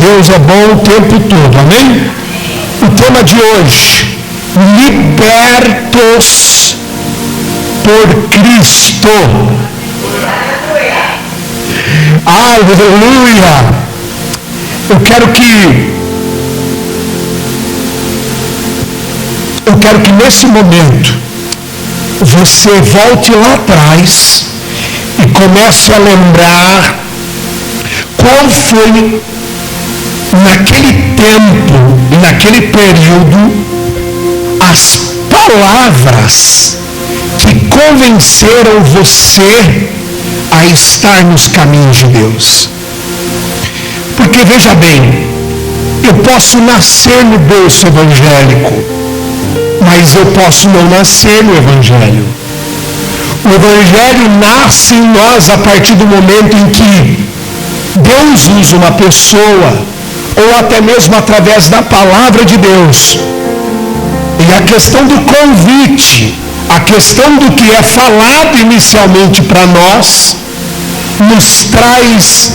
Deus é bom o tempo todo, amém? O tema de hoje: libertos por Cristo. Aleluia! Eu quero que nesse momento você volte lá atrás e comece a lembrar qual foi naquele tempo e naquele período as palavras que convenceram você a estar nos caminhos de Deus. Porque veja bem, eu posso nascer no berço evangélico, mas eu posso não nascer no Evangelho. O Evangelho nasce em nós a partir do momento em que Deus usa uma pessoa, ou até mesmo através da palavra de Deus. E a questão do convite, a questão do que é falado inicialmente para nós, nos traz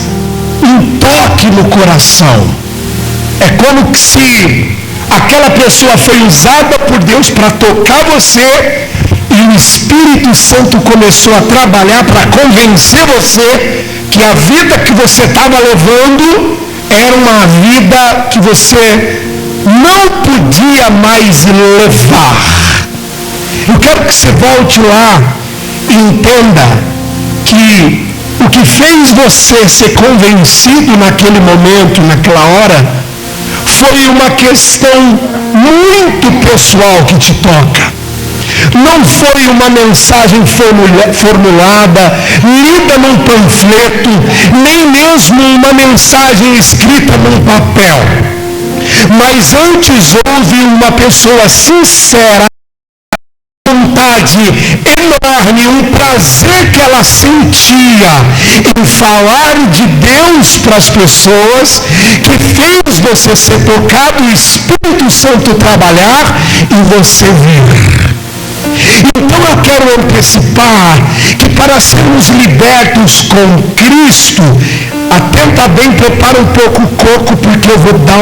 um toque no coração. É como se aquela pessoa foi usada por Deus para tocar você, e o Espírito Santo começou a trabalhar para convencer você que a vida que você estava levando era uma vida que você não podia mais levar. Eu quero que você volte lá e entenda que o que fez você ser convencido naquele momento, naquela hora, foi uma questão muito pessoal que te toca. Não foi uma mensagem formulada, lida num panfleto, nem mesmo uma mensagem escrita num papel. Mas antes houve uma pessoa sincera, vontade enorme, um prazer que ela sentia em falar de Deus para as pessoas, que fez você ser tocado, o Espírito Santo trabalhar e você vir. Então eu quero antecipar que para sermos libertos com Cristo, atenta bem, prepara um pouco o coco, porque eu vou dar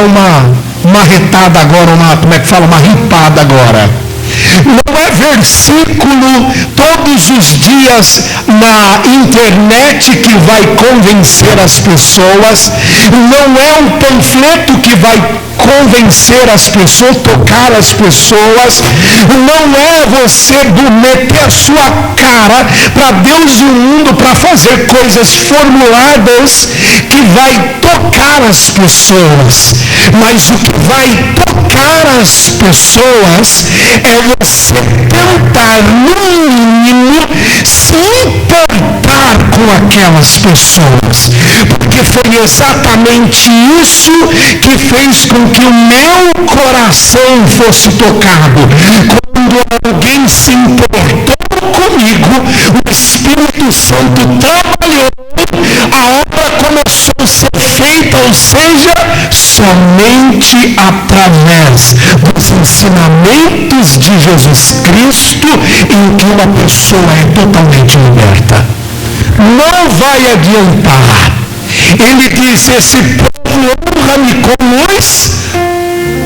uma retada agora, uma ripada agora. Não é versículo todos os dias na internet que vai convencer as pessoas, não é um panfleto que vai convencer as pessoas, tocar as pessoas, não é você meter a sua cara para Deus e o mundo para fazer coisas formuladas que vai tocar as pessoas, mas o que vai tocar as pessoas é você tentar, no mínimo, se importar com aquelas pessoas, porque foi exatamente isso que fez com que o meu coração fosse tocado. Quando alguém se importou comigo, o Espírito Santo trabalhou, a obra começou a ser feita, ou seja, somente através dos ensinamentos de Jesus Cristo, em que uma pessoa é totalmente liberta. Não vai adiantar. Ele diz: esse povo honra-me com os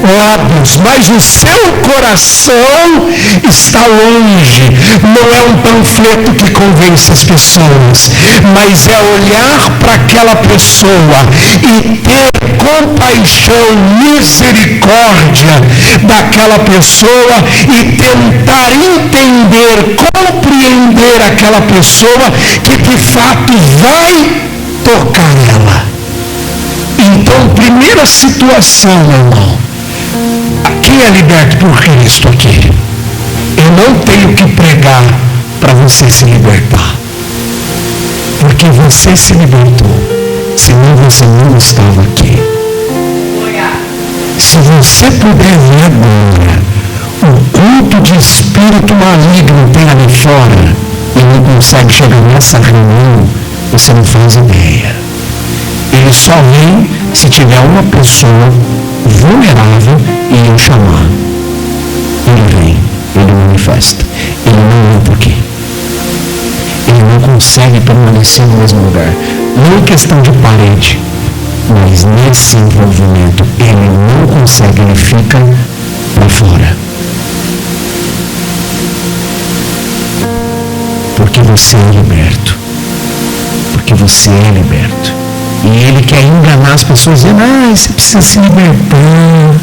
lábios, mas o seu coração está longe. Não é um panfleto que convence as pessoas, mas é olhar para aquela pessoa e ter compaixão, misericórdia daquela pessoa e tentar entender, compreender aquela pessoa que de fato vai tocar ela. Então, primeira situação, meu irmão, quem é liberto por Cristo aqui? Eu não tenho que pregar para você se libertar, porque você se libertou, senão você não estava aqui. Se você puder ver agora o culto de espírito maligno tem ali fora e não consegue chegar nessa reunião, você não faz ideia. Ele só vem se tiver uma pessoa vulnerável e eu chamar. Ele vem, ele manifesta. Ele não entra aqui. Ele não consegue permanecer no mesmo lugar. Não é questão de parede, Mas nesse envolvimento ele não consegue, ele fica para fora. Porque você é liberto. Porque você é liberto. E ele quer enganar as pessoas dizendo, você precisa se libertar.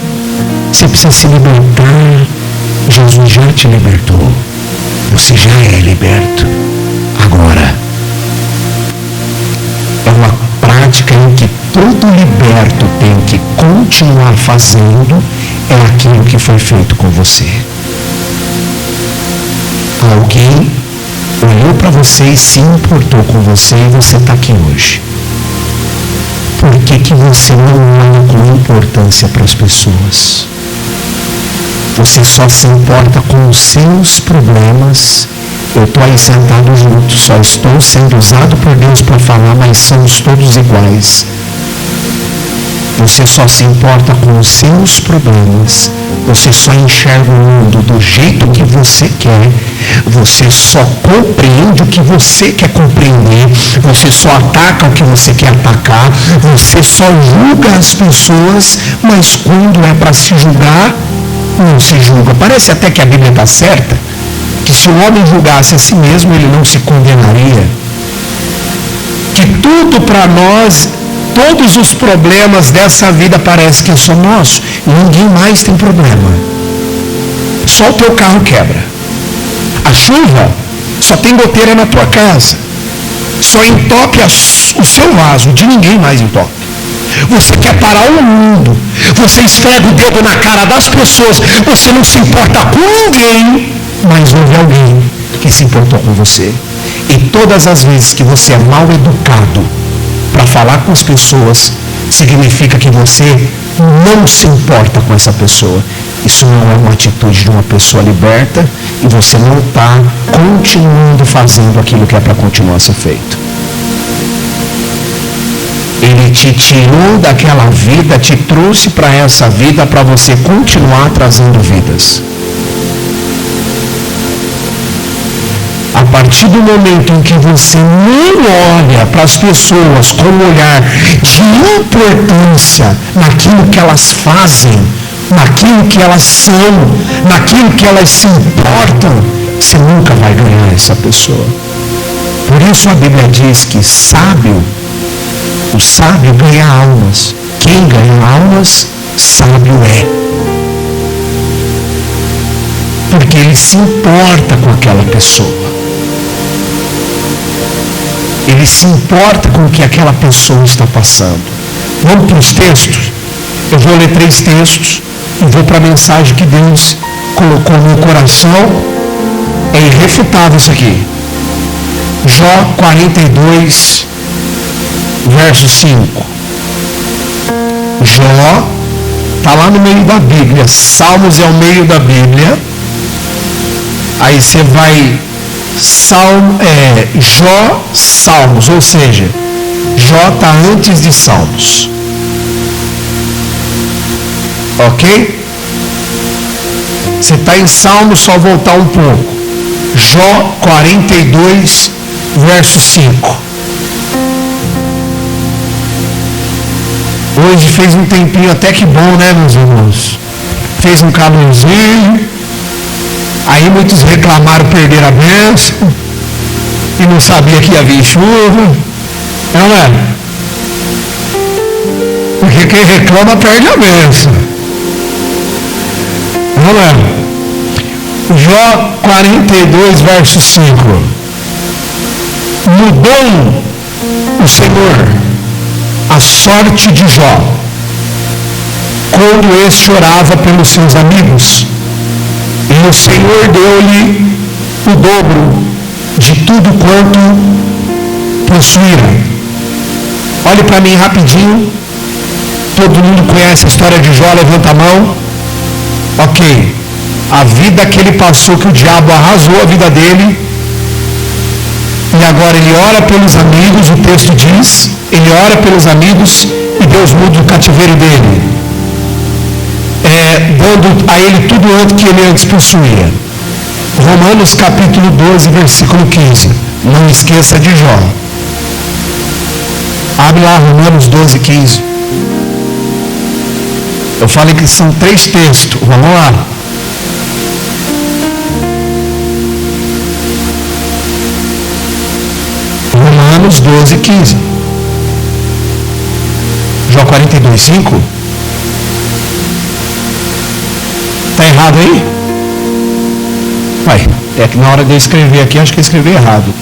Você precisa se libertar. Jesus já te libertou. Você já é liberto. Agora, é uma prática em que todo liberto tem que continuar fazendo é aquilo que foi feito com você. Alguém olhou para você e se importou com você e você está aqui hoje. Por que você não olha com importância para as pessoas? Você só se importa com os seus problemas. Eu estou aí sentado junto, só estou sendo usado por Deus para falar, mas somos todos iguais. Você só se importa com os seus problemas. Você só enxerga o mundo do jeito que você quer. Você só compreende o que você quer compreender. Você só ataca o que você quer atacar. Você só julga as pessoas, mas quando é para se julgar, não se julga. Parece até que a Bíblia está certa, que se o homem julgasse a si mesmo, ele não se condenaria. Que tudo para nós, todos os problemas dessa vida parece que são nossos. Ninguém mais tem problema. Só o teu carro quebra. A chuva só tem goteira na tua casa. Só entope o seu vaso, de ninguém mais entope. Você quer parar o mundo. Você esfrega o dedo na cara das pessoas. Você não se importa com ninguém, mas houve alguém que se importou com você. E todas as vezes que você é mal educado para falar com as pessoas, significa que você não se importa com essa pessoa. Isso não é uma atitude de uma pessoa liberta e você não está continuando fazendo aquilo que é para continuar a ser feito. Ele te tirou daquela vida, te trouxe para essa vida para você continuar trazendo vidas. A partir do momento em que você não olha para as pessoas com um olhar de importância naquilo que elas fazem, naquilo que elas são, naquilo que elas se importam, você nunca vai ganhar essa pessoa. Por isso a Bíblia diz que o sábio ganha almas. Quem ganha almas, sábio é. Porque ele se importa com aquela pessoa. Ele se importa com o que aquela pessoa está passando. Vamos para os textos? Eu vou ler 3 textos e vou para a mensagem que Deus colocou no meu coração. É irrefutável isso aqui. Jó 42, verso 5. Jó está lá no meio da Bíblia. Salmos é o meio da Bíblia. Aí você vai Jó, Salmos, ou seja, Jó está antes de Salmos. Ok? Você está em Salmos, só voltar um pouco. Jó 42, verso 5. Hoje fez um tempinho até que bom, né, meus irmãos? Fez um calorzinho. Aí muitos reclamaram perder a bênção e não sabia que ia vir chuva. Não é? Porque quem reclama perde a bênção. Não é? Jó 42, verso 5. Mudou o Senhor a sorte de Jó quando este orava pelos seus amigos. E o Senhor deu-lhe o dobro de tudo quanto possuíra. Olhe para mim rapidinho. Todo mundo conhece a história de Jó, levanta a mão. Ok. A vida que ele passou, que o diabo arrasou a vida dele. E agora ele ora pelos amigos, o texto diz, ele ora pelos amigos e Deus muda o cativeiro dele. Dando a ele tudo o que ele antes possuía. Romanos capítulo 12, versículo 15. Não esqueça de Jó. Abre lá Romanos 12, 15. Eu falei que são 3 textos. Vamos lá. Romanos 12, 15. Jó 42, 5. Está errado aí? Vai, é que na hora de eu escrever aqui, acho que eu escrevi errado.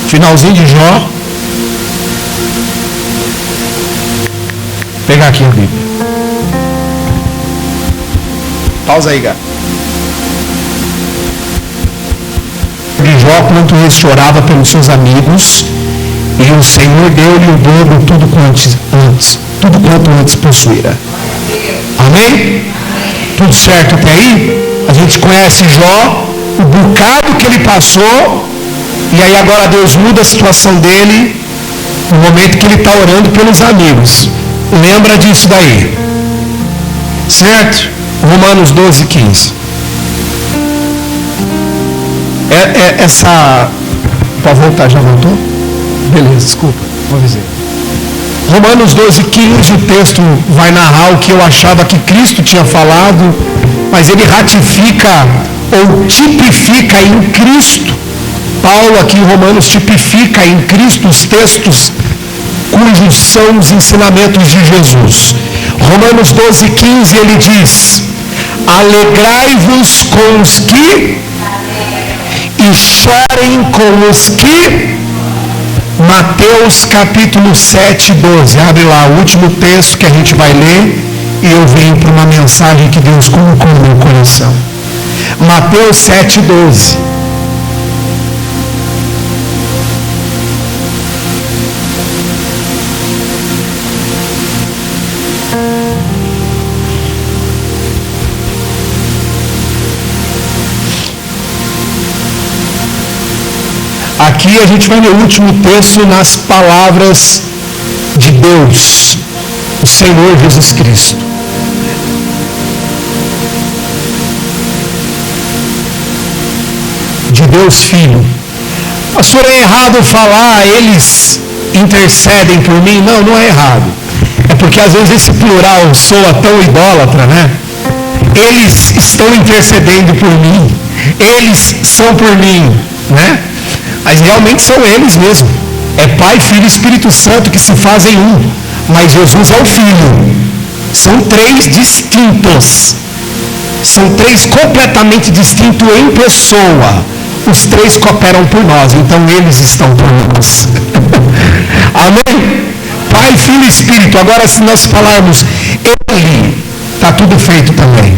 Finalzinho de Jó. Vou pegar aqui a Bíblia. Pausa aí, gato. De Jó, quanto este orava pelos seus amigos, e o Senhor deu-lhe o dobro tudo quanto antes possuíra. Amém? Tudo certo até aí? A gente conhece Jó, o bocado que ele passou, e aí agora Deus muda a situação dele no momento que ele está orando pelos amigos. Lembra disso daí? Certo? Romanos 12, 15. Essa... Pode voltar, já voltou? Beleza, desculpa, vou dizer. Romanos 12, 15, o texto vai narrar o que eu achava que Cristo tinha falado, mas ele ratifica ou tipifica em Cristo. Paulo aqui em Romanos tipifica em Cristo os textos cujos são os ensinamentos de Jesus. Romanos 12, 15, ele diz: alegrai-vos com os que e chorem com os que. Mateus capítulo 7, 12. Abre lá o último texto que a gente vai ler e eu venho para uma mensagem que Deus colocou no meu coração. Mateus 7, 12. Aqui a gente vai no último texto nas palavras de Deus, o Senhor Jesus Cristo. De Deus Filho. Pastor, é errado falar, eles intercedem por mim? Não, não é errado. É porque às vezes esse plural soa tão idólatra, né? Eles estão intercedendo por mim. Eles são por mim, né? Mas realmente são eles mesmo. É Pai, Filho e Espírito Santo que se fazem um. Mas Jesus é o Filho. São 3 distintos. São 3 completamente distintos em pessoa. Os 3 cooperam por nós. Então eles estão por nós. Amém? Pai, Filho e Espírito. Agora se nós falarmos Ele, está tudo feito também.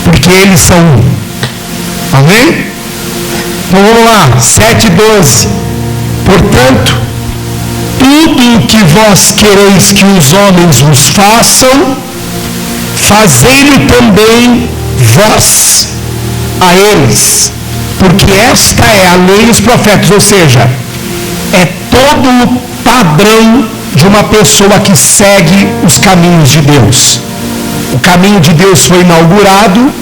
Porque eles são um. Amém? Então vamos lá, 7,12. Portanto, tudo o que vós quereis que os homens vos façam, fazei-lo também vós a eles, porque esta é a lei e os profetas, ou seja, é todo o padrão de uma pessoa que segue os caminhos de Deus. O caminho de Deus foi inaugurado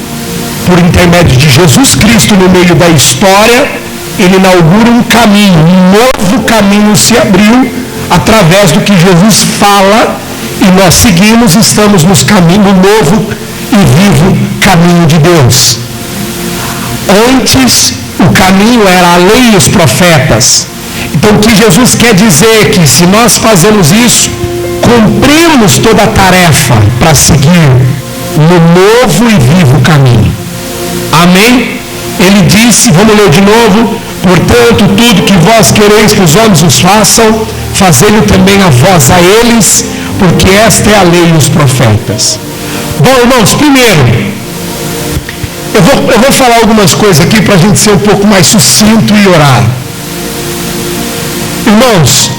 por intermédio de Jesus Cristo no meio da história. Ele inaugura um caminho, um novo caminho se abriu através do que Jesus fala e nós seguimos, estamos no caminho novo e vivo caminho de Deus. Antes, o caminho era a lei e os profetas. Então, o que Jesus quer dizer é que se nós fazemos isso, cumprimos toda a tarefa para seguir no novo e vivo caminho. Amém? Ele disse, vamos ler de novo: portanto, tudo que vós quereis que os homens os façam, fazei-lo também a vós a eles, porque esta é a lei e os profetas. Bom, irmãos, primeiro, eu vou falar algumas coisas aqui para a gente ser um pouco mais sucinto e orar. Irmãos,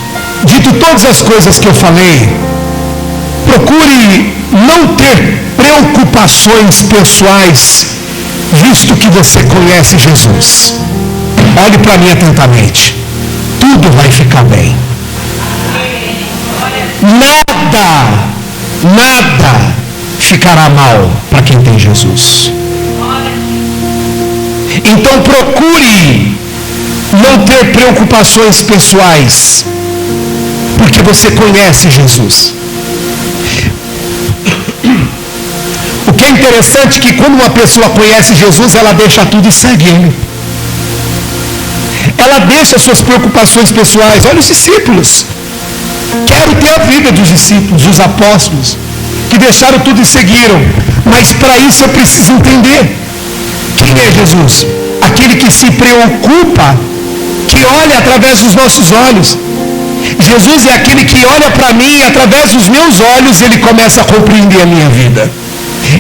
dito todas as coisas que eu falei, procure não ter preocupações pessoais, visto que você conhece Jesus. Olhe para mim atentamente. Tudo vai ficar bem. Nada ficará mal para quem tem Jesus. Então procure não ter preocupações pessoais, porque você conhece Jesus. interessante que quando uma pessoa conhece Jesus, ela deixa tudo e segue Ele. Ela deixa suas preocupações pessoais. Olha os discípulos. Quero ter a vida dos discípulos, dos apóstolos, que deixaram tudo e seguiram. Mas para isso eu preciso entender quem é Jesus. Aquele que se preocupa, que olha através dos nossos olhos. Jesus é aquele que olha para mim e através dos meus olhos ele começa a compreender a minha vida.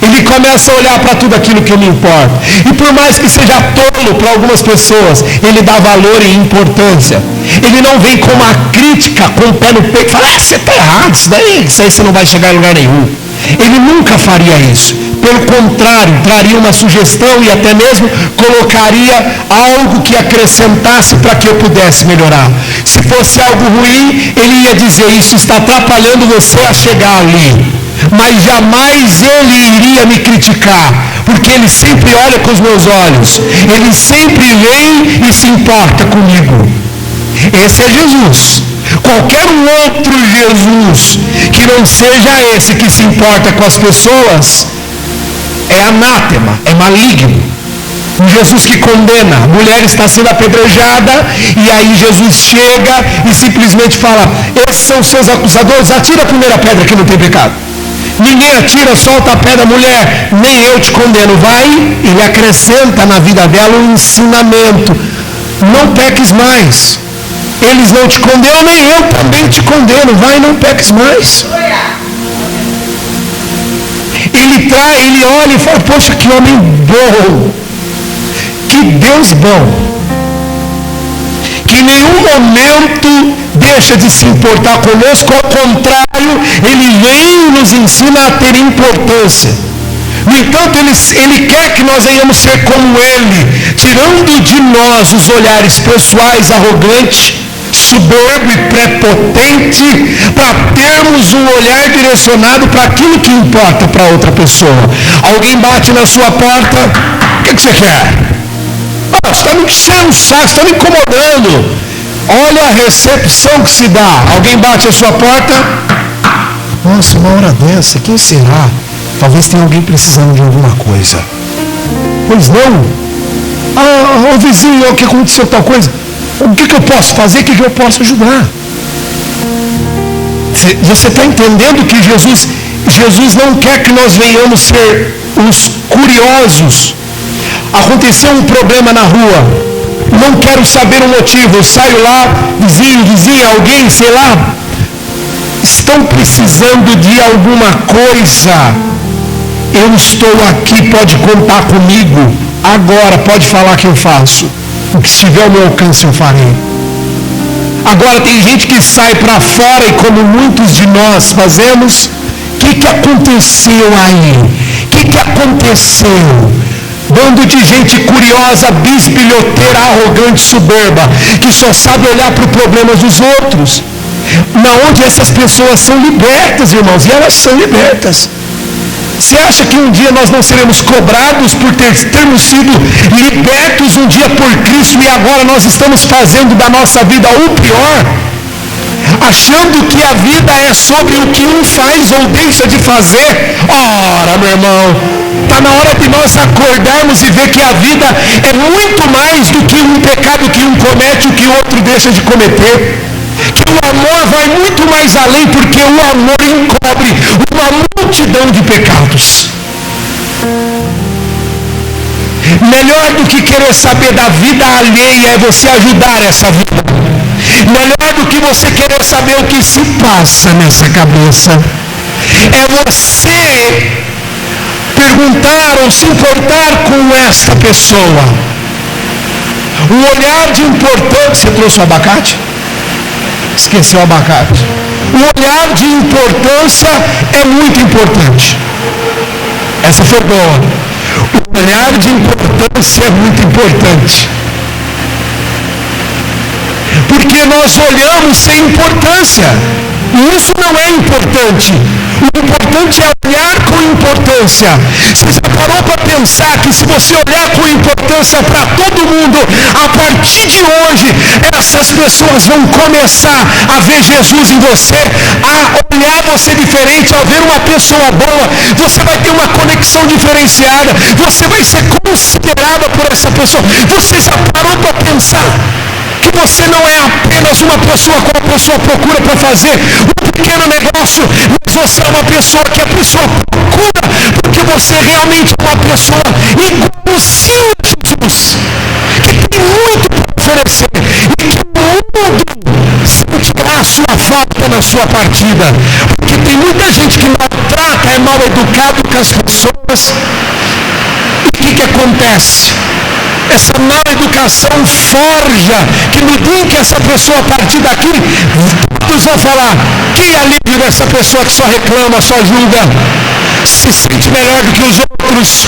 Ele começa a olhar para tudo aquilo que me importa. E por mais que seja tolo para algumas pessoas, ele dá valor e importância. Ele não vem com uma crítica, com o pé no peito e fala, você está errado, isso aí você não vai chegar em lugar nenhum. Ele nunca faria isso. Pelo contrário, traria uma sugestão e até mesmo colocaria algo que acrescentasse para que eu pudesse melhorar. Se fosse algo ruim, ele ia dizer, isso está atrapalhando você a chegar ali. Mas jamais ele iria me criticar, porque ele sempre olha com os meus olhos. Ele sempre vem e se importa comigo. Esse é Jesus. Qualquer outro Jesus que não seja esse que se importa com as pessoas é anátema, é maligno. Um Jesus que condena. A mulher está sendo apedrejada e aí Jesus chega e simplesmente fala, esses são seus acusadores, atira a primeira pedra que não tem pecado. Ninguém atira, solta a pedra, mulher, nem eu te condeno. Vai, ele acrescenta na vida dela um ensinamento. Não peques mais. Eles não te condenam, nem eu também te condeno. Vai, não peques mais. Ele olha e fala, poxa, que homem bom. Que Deus bom. Que em nenhum momento deixa de se importar conosco, ao contrário, ele vem e nos ensina a ter importância. No entanto, ele quer que nós venhamos ser como ele, tirando de nós os olhares pessoais, arrogantes, soberbo e prepotente, para termos um olhar direcionado para aquilo que importa para outra pessoa. Alguém bate na sua porta, o que você quer? Você está me enchendo o saco, está me incomodando. Olha a recepção que se dá. Alguém bate a sua porta. Nossa, uma hora dessa, quem será? Talvez tenha alguém precisando de alguma coisa. Pois não? Ô vizinho, o que aconteceu tal coisa? O que eu posso fazer? O que eu posso ajudar? Você está entendendo que Jesus não quer que nós venhamos ser os curiosos. Aconteceu um problema na rua, não quero saber o motivo, eu saio lá, vizinha, alguém, sei lá, estão precisando de alguma coisa, eu estou aqui, pode contar comigo, agora pode falar que eu faço, o que estiver ao meu alcance eu farei. Agora tem gente que sai para fora e como muitos de nós fazemos, o que aconteceu aí? O que aconteceu? Bando de gente curiosa, bisbilhoteira, arrogante, soberba, que só sabe olhar para os problemas dos outros. Na onde essas pessoas são libertas, irmãos, e elas são libertas. Você acha que um dia nós não seremos cobrados por termos sido libertos um dia por Cristo e agora nós estamos fazendo da nossa vida o pior? Achando que a vida é sobre o que um faz ou deixa de fazer. Ora, meu irmão, está na hora de nós acordarmos e ver que a vida é muito mais do que um pecado que um comete e o que o outro deixa de cometer. Que o amor vai muito mais além, porque o amor encobre uma multidão de pecados. Melhor do que querer saber da vida alheia é você ajudar essa vida. Melhor do que você querer saber o que se passa nessa cabeça é você perguntar ou se importar com esta pessoa. Um olhar de importância. Você trouxe o abacate? Esqueceu o abacate. Um olhar de importância é muito importante. Essa foi boa. O olhar de importância é muito importante. Porque nós olhamos sem importância. E isso não é importante. O importante é olhar com importância. Você já parou para pensar que se você olhar com importância para todo mundo, a partir de hoje, essas pessoas vão começar a ver Jesus em você, a olhar você diferente, ao ver uma pessoa boa, você vai ter uma conexão conexão diferenciada. Você vai ser considerada por essa pessoa. Você já parou para pensar que você não é apenas uma pessoa como a pessoa procura para fazer um pequeno negócio, mas você é uma pessoa que a pessoa procura porque você realmente é uma pessoa igualzinha a Jesus, que tem muito para oferecer e que o mundo sentirá a sua falta na sua partida, porque tem muita gente que maltrata, é mal educado com as pessoas. E o que acontece? Essa má educação forja que no dia em que essa pessoa partir daqui, todos vão falar: que alívio dessa pessoa que só reclama, só julga, se sente melhor do que os outros,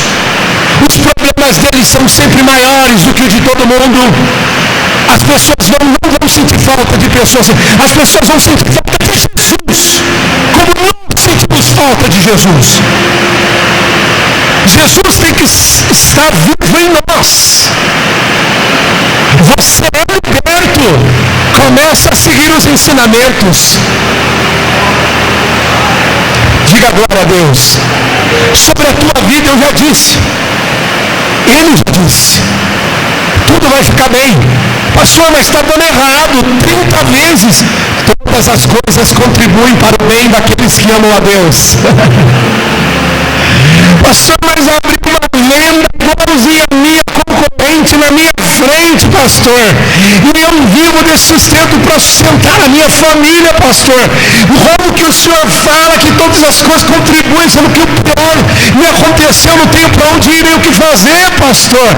os problemas deles são sempre maiores do que o de todo mundo. As pessoas não vão sentir falta de pessoas, as pessoas vão sentir falta de Jesus, como nós sentimos falta de Jesus. Jesus tem que estar vivo em nós. Você é liberto. Começa a seguir os ensinamentos. Diga glória a Deus. Sobre a tua vida eu já disse. Ele já disse. Tudo vai ficar bem. Pastor, mas está dando errado 30 vezes. Todas as coisas contribuem para o bem daqueles que amam a Deus. Pastor, mas abriu uma lenda igualzinha a minha concorrente na minha frente, pastor. E eu vivo desse sustento para sustentar a minha família, pastor. Como que o senhor fala que todas as coisas contribuem, sendo que o pior me aconteceu, não tenho para onde ir nem o que fazer, pastor.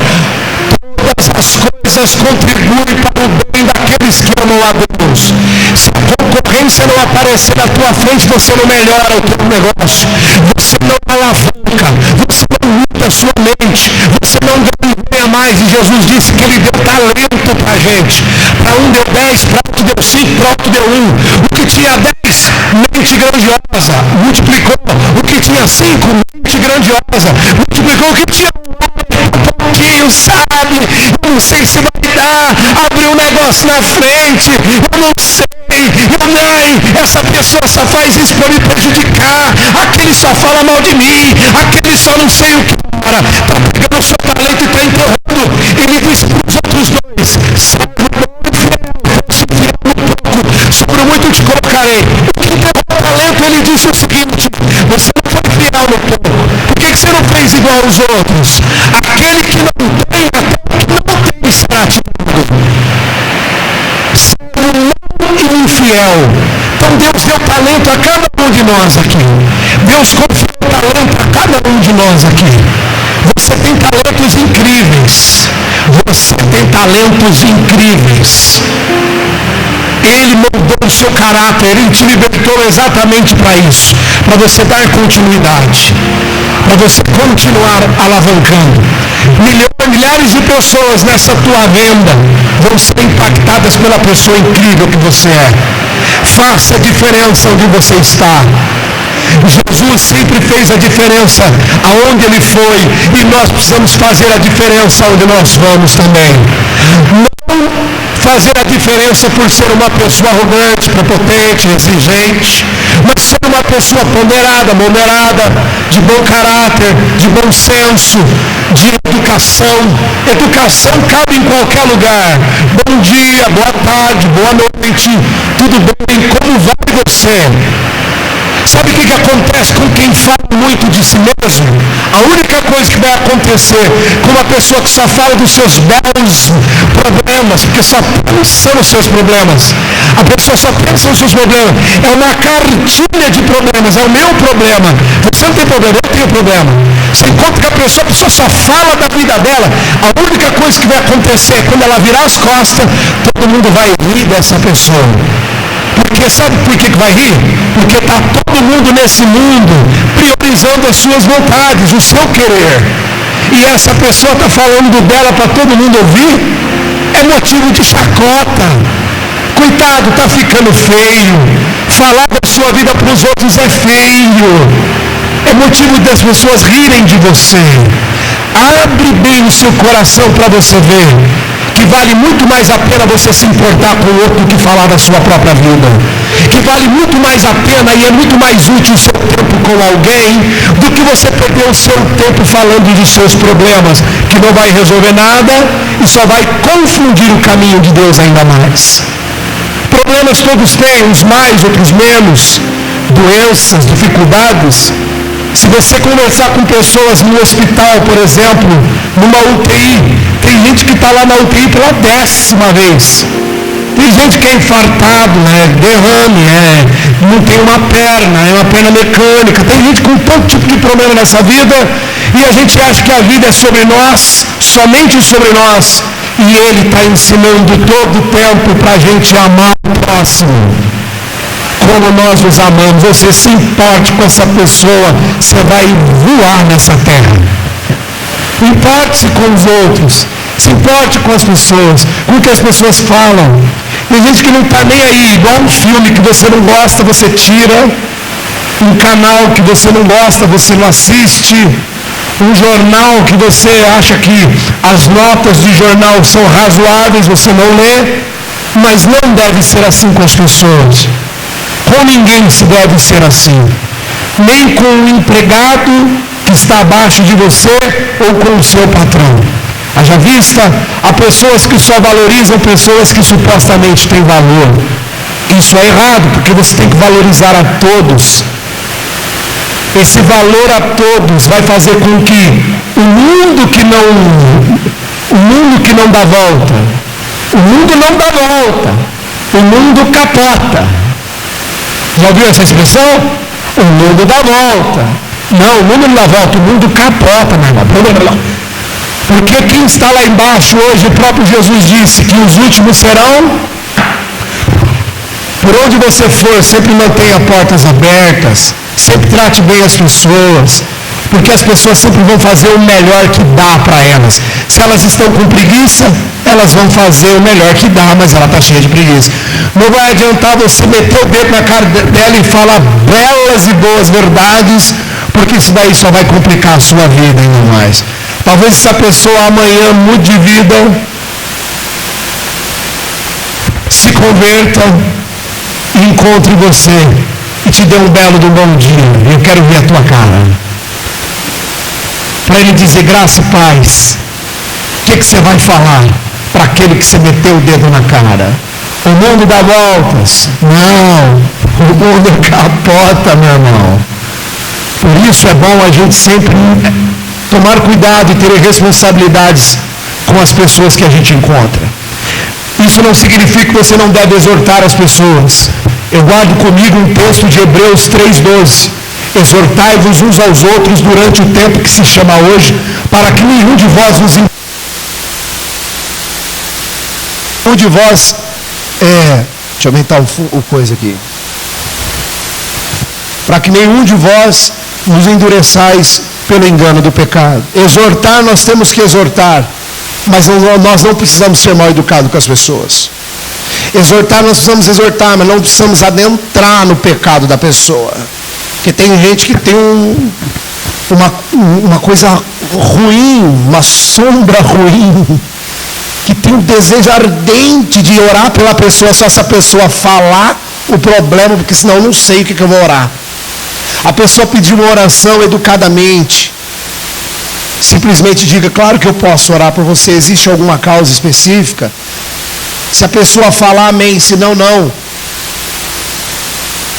Todas as coisas contribuem para o bem daqueles que amam a Deus. Se a concorrência não aparecer na tua frente, você não melhora o teu negócio, você não alavanca, você não muda a sua mente, você não ganha mais. E Jesus disse que Ele deu talento para a gente. Para um deu 10, para outro deu 5, para outro deu 1. O que tinha 10, mente grandiosa, multiplicou. O que tinha 5, mente grandiosa, multiplicou. O que tinha pouquinho, sabe? Eu não sei se vai dar. Abriu um negócio na frente, eu não sei. Essa pessoa só faz isso para me prejudicar. Aquele só fala mal de mim. Aquele só não sei o que para. Está pegando o seu talento e está enterrando. Ele disse para os outros dois: servo bom e fiel no pouco, sobre muito te colocarei. O que enterrou o talento, ele disse o seguinte: você não foi fiel no pouco. Por que você não fez igual aos outros? Aquele que não tem, até que não tem, será tirado. E infiel. Então Deus deu talento a cada um de nós aqui. Deus confiou talento a cada um de nós aqui. Você tem talentos incríveis. Você tem talentos incríveis. Ele moldou o seu caráter, Ele te libertou exatamente para isso, para você dar continuidade, para você continuar alavancando. Milhares de pessoas nessa tua venda vão ser impactadas pela pessoa incrível que você é. Faça a diferença onde você está. Jesus sempre fez a diferença aonde Ele foi, e nós precisamos fazer a diferença onde nós vamos também. Não fazer a diferença por ser uma pessoa arrogante, prepotente, exigente, mas ser uma pessoa ponderada, moderada, de bom caráter, de bom senso, de educação. Educação cabe em qualquer lugar. Bom dia, boa tarde, boa noite, tudo bem, como vai você? Sabe o que acontece com quem fala muito de si mesmo? A única coisa que vai acontecer com uma pessoa que só fala dos seus belos problemas, porque só pensa nos seus problemas, a pessoa só pensa nos seus problemas, é uma cartilha de problemas, é o meu problema. Você não tem problema, eu tenho problema. Você encontra que a pessoa só fala da vida dela, a única coisa que vai acontecer é quando ela virar as costas, todo mundo vai rir dessa pessoa. Porque sabe por que vai rir? Porque está todo mundo nesse mundo priorizando as suas vontades, o seu querer. E essa pessoa está falando dela para todo mundo ouvir, é motivo de chacota. Coitado, está ficando feio. Falar da sua vida para os outros é feio. É motivo das pessoas rirem de você. Abre bem o seu coração para você ver que vale muito mais a pena você se importar com o outro do que falar da sua própria vida. Que vale muito mais a pena e é muito mais útil o seu tempo com alguém do que você perder o seu tempo falando dos seus problemas, que não vai resolver nada e só vai confundir o caminho de Deus ainda mais. Problemas todos têm, uns mais, outros menos, doenças, dificuldades. Se você conversar com pessoas no hospital, por exemplo, numa UTI, tem gente que está lá na UTI pela 10ª vez. Tem gente que é infartado, derrame, não tem uma perna, é uma perna mecânica. Tem gente com todo tipo de problema nessa vida e a gente acha que a vida é sobre nós, somente sobre nós. E Ele está ensinando todo o tempo para a gente amar o próximo. Como nós os amamos. Você se importe com essa pessoa, você vai voar nessa terra. Importe-se com os outros, se importe com as pessoas, com o que as pessoas falam. Tem gente que não está nem aí, igual um filme que você não gosta, você tira. Um canal que você não gosta, você não assiste. Um jornal que você acha que as notas de jornal são razoáveis, você não lê. Mas não deve ser assim com as pessoas. Com ninguém se deve ser assim. Nem com o empregado que está abaixo de você ou com o seu patrão. Haja vista, há pessoas que só valorizam pessoas que supostamente têm valor. Isso é errado, porque você tem que valorizar a todos. Esse valor a todos vai fazer com que o mundo que não dá volta, o mundo não dá volta, o mundo capota. Já ouviu essa expressão? O mundo dá volta. Não, o mundo não dá volta, o mundo capota, meu irmão. Porque quem está lá embaixo hoje, o próprio Jesus disse que os últimos serão. Por onde você for, sempre mantenha portas abertas, sempre trate bem as pessoas, porque as pessoas sempre vão fazer o melhor que dá para elas. Se elas estão com preguiça, elas vão fazer o melhor que dá, mas ela está cheia de preguiça. Não vai adiantar você meter o dedo na cara dela e falar belas e boas verdades, porque isso daí só vai complicar a sua vida ainda mais. Talvez essa pessoa amanhã mude de vida, se converta e encontre você e te dê um belo do bom dia. Eu quero ver a tua cara. Para ele dizer graça e paz. O que você vai falar para aquele que você meteu o dedo na cara? O mundo dá voltas. Não, o mundo capota, meu irmão. Por isso é bom a gente sempre tomar cuidado e ter responsabilidades com as pessoas que a gente encontra. Isso não significa que você não deve exortar as pessoas. Eu guardo comigo um texto de Hebreus 3,12. Exortai-vos uns aos outros durante o tempo que se chama hoje, para que nenhum de vós deixa eu aumentar o coisa aqui. Para que nenhum de vós nos endureçais pelo engano do pecado. Exortar, nós temos que exortar, mas nós não precisamos ser mal educados com as pessoas. Exortar, nós precisamos exortar, mas não precisamos adentrar no pecado da pessoa. Porque tem gente que tem uma coisa ruim, uma sombra ruim, que tem um desejo ardente de orar pela pessoa, só essa pessoa falar o problema, porque senão eu não sei o que eu vou orar. A pessoa pedir uma oração educadamente, simplesmente diga, claro que eu posso orar por você, existe alguma causa específica? Se a pessoa falar amém, se não, não.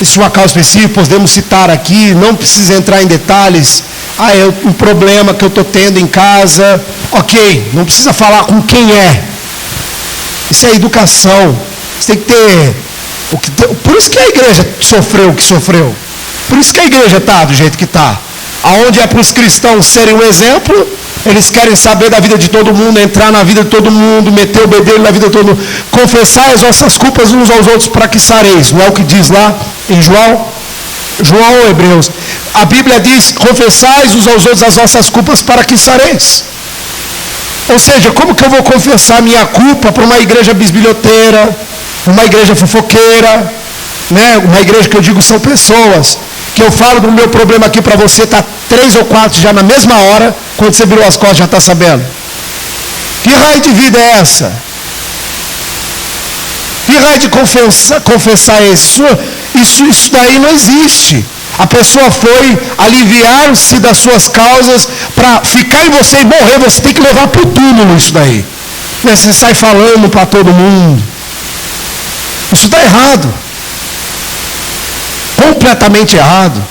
Existe uma causa específica, podemos citar aqui, não precisa entrar em detalhes. É um problema que eu estou tendo em casa. Ok, não precisa falar com quem é. Isso é educação. Você tem que ter. Por isso que a igreja sofreu o que sofreu. Por isso que a igreja está do jeito que está. Aonde é para os cristãos serem um exemplo, eles querem saber da vida de todo mundo, entrar na vida de todo mundo, meter o bedelho na vida de todo mundo. Confessai as vossas culpas uns aos outros para que sareis. Não é o que diz lá em João ou Hebreus? A Bíblia diz, confessai uns aos outros as vossas culpas para que sareis. Ou seja, como que eu vou confessar minha culpa para uma igreja bisbilhoteira, uma igreja fofoqueira, né? Uma igreja que eu digo são pessoas, que eu falo do meu problema aqui para você, está 3 ou 4 já na mesma hora, quando você virou as costas já está sabendo. Que raio de vida é essa? E raio de confessar isso daí não existe. A pessoa foi aliviar-se das suas causas para ficar em você e morrer. Você tem que levar para o túmulo isso daí. Você sai falando para todo mundo. Isso está errado. Completamente errado.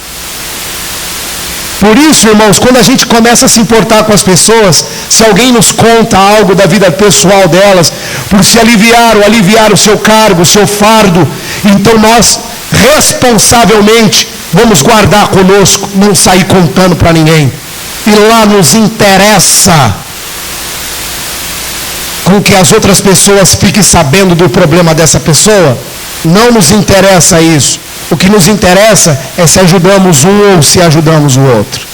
Por isso, irmãos, quando a gente começa a se importar com as pessoas, se alguém nos conta algo da vida pessoal delas, por se aliviar ou aliviar o seu cargo, o seu fardo, então nós responsavelmente vamos guardar conosco, não sair contando para ninguém. E lá nos interessa com que as outras pessoas fiquem sabendo do problema dessa pessoa. Não nos interessa isso. O que nos interessa é se ajudamos um ou se ajudamos o outro.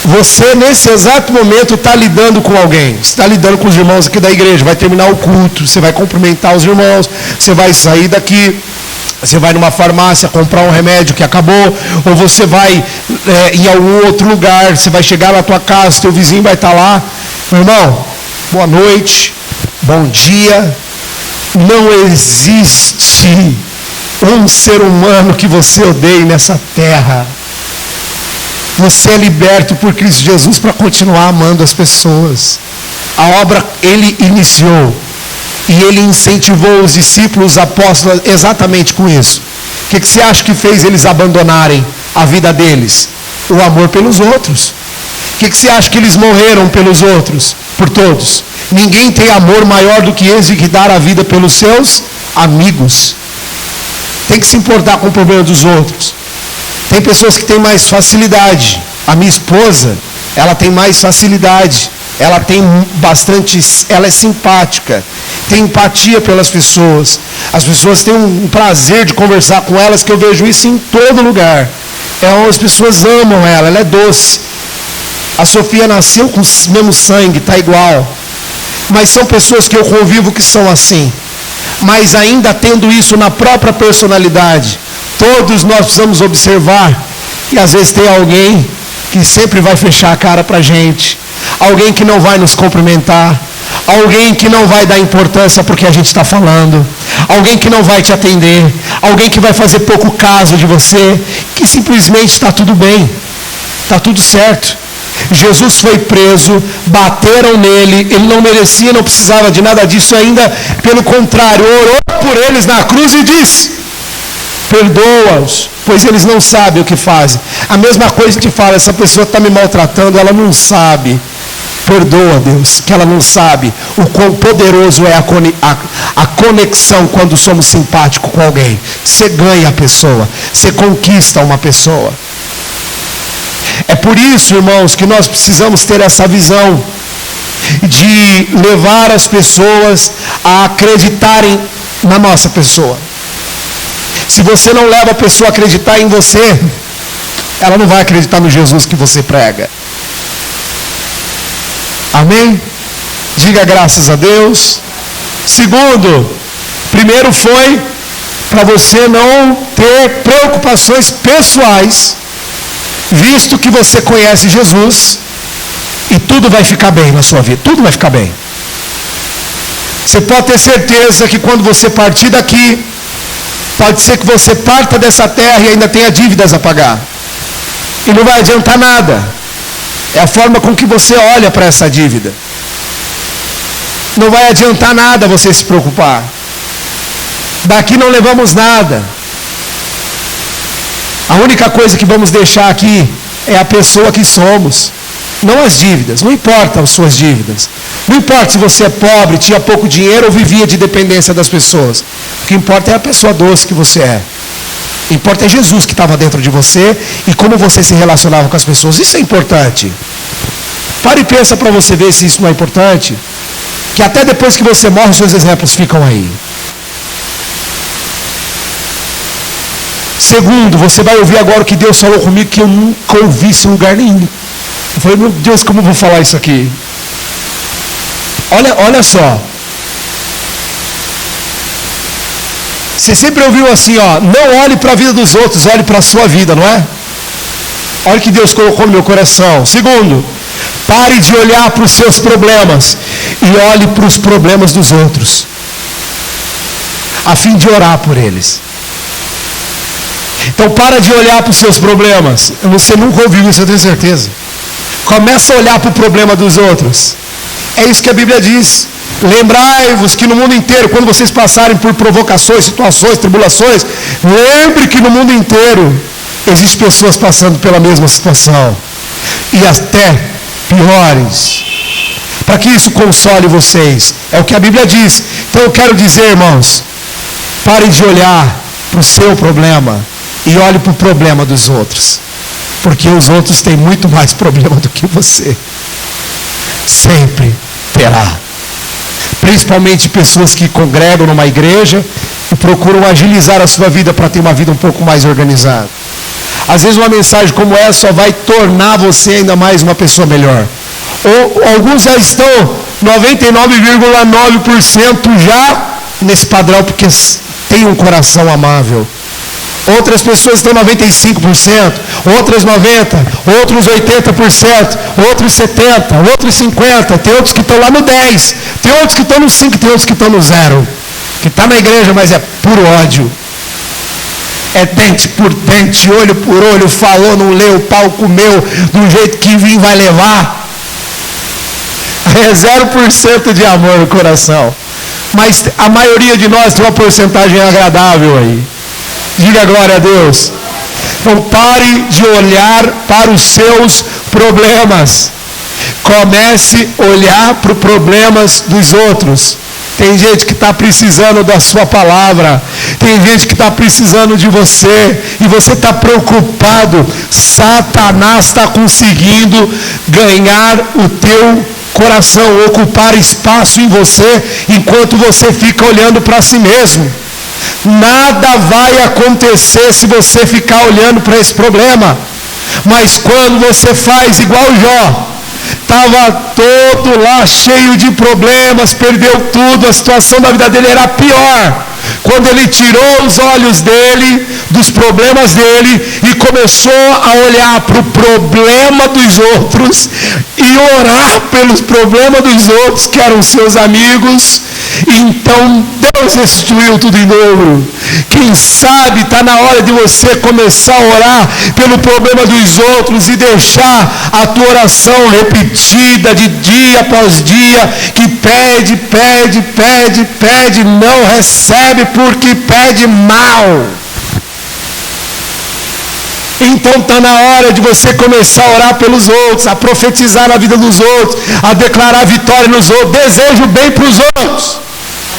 Você, nesse exato momento, está lidando com alguém. Você está lidando com os irmãos aqui da igreja. Vai terminar o culto, você vai cumprimentar os irmãos, você vai sair daqui, você vai numa farmácia comprar um remédio que acabou, ou você vai em algum outro lugar, você vai chegar na tua casa, teu vizinho vai estar lá. Meu irmão, boa noite, bom dia. Não existe um ser humano que você odeie nessa terra. Você é liberto por Cristo Jesus para continuar amando as pessoas. A obra Ele iniciou. E Ele incentivou os discípulos, os apóstolos, exatamente com isso. O que você acha que fez eles abandonarem a vida deles? O amor pelos outros. O que você acha que eles morreram pelos outros? Por todos. Ninguém tem amor maior do que esse, que dar a vida pelos seus amigos. Tem que se importar com o problema dos outros. Tem pessoas que têm mais facilidade. A minha esposa, ela tem mais facilidade. Ela tem bastante, ela é simpática. Tem empatia pelas pessoas. As pessoas têm um prazer de conversar com elas, que eu vejo isso em todo lugar. As pessoas amam ela é doce. A Sofia nasceu com o mesmo sangue, está igual. Mas são pessoas que eu convivo que são assim. Mas ainda tendo isso na própria personalidade, todos nós precisamos observar que às vezes tem alguém que sempre vai fechar a cara para a gente, alguém que não vai nos cumprimentar, alguém que não vai dar importância porque a gente está falando, alguém que não vai te atender, alguém que vai fazer pouco caso de você, que simplesmente está tudo bem, está tudo certo. Jesus foi preso, bateram nele, ele não merecia, não precisava de nada disso, ainda pelo contrário, orou por eles na cruz e disse: perdoa-os, pois eles não sabem o que fazem. A mesma coisa que fala, essa pessoa está me maltratando, ela não sabe. Perdoa, Deus, que ela não sabe o quão poderoso é a conexão quando somos simpáticos com alguém. Você ganha a pessoa, você conquista uma pessoa. É por isso, irmãos, que nós precisamos ter essa visão de levar as pessoas a acreditarem na nossa pessoa. Se você não leva a pessoa a acreditar em você, ela não vai acreditar no Jesus que você prega. Amém? Diga graças a Deus. Segundo, primeiro foi para você não ter preocupações pessoais, visto que você conhece Jesus, e tudo vai ficar bem na sua vida, tudo vai ficar bem. Você pode ter certeza que quando você partir daqui, pode ser que você parta dessa terra e ainda tenha dívidas a pagar, e não vai adiantar nada. É a forma com que você olha para essa dívida. Não vai adiantar nada você se preocupar. Daqui não levamos nada. A única coisa que vamos deixar aqui é a pessoa que somos, não as dívidas. Não importa as suas dívidas. Não importa se você é pobre, tinha pouco dinheiro ou vivia de dependência das pessoas. O que importa é a pessoa doce que você é. O que importa é Jesus que estava dentro de você e como você se relacionava com as pessoas. Isso é importante. Para e pensa para você ver se isso não é importante. Que até depois que você morre, os seus exemplos ficam aí. Segundo, você vai ouvir agora o que Deus falou comigo, que eu nunca ouvi isso em lugar nenhum. Eu falei, meu Deus, como eu vou falar isso aqui? Olha só. Você sempre ouviu assim, ó, não olhe para a vida dos outros, olhe para a sua vida, não é? Olha o que Deus colocou no meu coração. Segundo, Pare de olhar para os seus problemas e olhe para os problemas dos outros, a fim de orar por eles. Então para de olhar para os seus problemas. Você nunca ouviu isso, eu tenho certeza. Começa a olhar para o problema dos outros. É isso que a Bíblia diz. Lembrai-vos que no mundo inteiro, quando vocês passarem por provocações, situações, tribulações, lembre que no mundo inteiro existem pessoas passando pela mesma situação, e até piores, para que isso console vocês. É o que a Bíblia diz. Então eu quero dizer, irmãos, pare de olhar para o seu problema e olhe para o problema dos outros, porque os outros têm muito mais problema do que você. Sempre terá. Principalmente pessoas que congregam numa igreja e procuram agilizar a sua vida para ter uma vida um pouco mais organizada. Às vezes uma mensagem como essa só vai tornar você ainda mais uma pessoa melhor. Ou alguns já estão 99,9% já nesse padrão, porque tem um coração amável. Outras pessoas estão 95%, outras 90%, outros 80%, outros 70%, outros 50%, tem outros que estão lá no 10%, tem outros que estão no 5%, tem outros que estão no 0%, que está na igreja, mas é puro ódio. É dente por dente, olho por olho, falou, não leu, pau comeu, do jeito que vim vai levar. É 0% de amor no coração. Mas a maioria de nós tem uma porcentagem agradável aí. Diga glória a Deus. Então pare de olhar para os seus problemas. Comece a olhar para os problemas dos outros. Tem gente que está precisando da sua palavra. Tem gente que está precisando de você. E você está preocupado. Satanás está conseguindo ganhar o teu coração, ocupar espaço em você, enquanto você fica olhando para si mesmo. Nada vai acontecer se você ficar olhando para esse problema. Mas quando você faz igual Jó, estava todo lá cheio de problemas, perdeu tudo, a situação da vida dele era pior. Quando ele tirou os olhos dele, dos problemas dele, e começou a olhar para o problema dos outros, e orar pelos problemas dos outros, que eram seus amigos, então Deus restituiu tudo em dobro. Quem sabe está na hora de você começar a orar pelo problema dos outros e deixar a tua oração repetida de dia após dia, que pede, pede, pede, pede, não recebe porque pede mal. Então está na hora de você começar a orar pelos outros, a profetizar na vida dos outros, a declarar vitória nos outros. Desejo bem para os outros,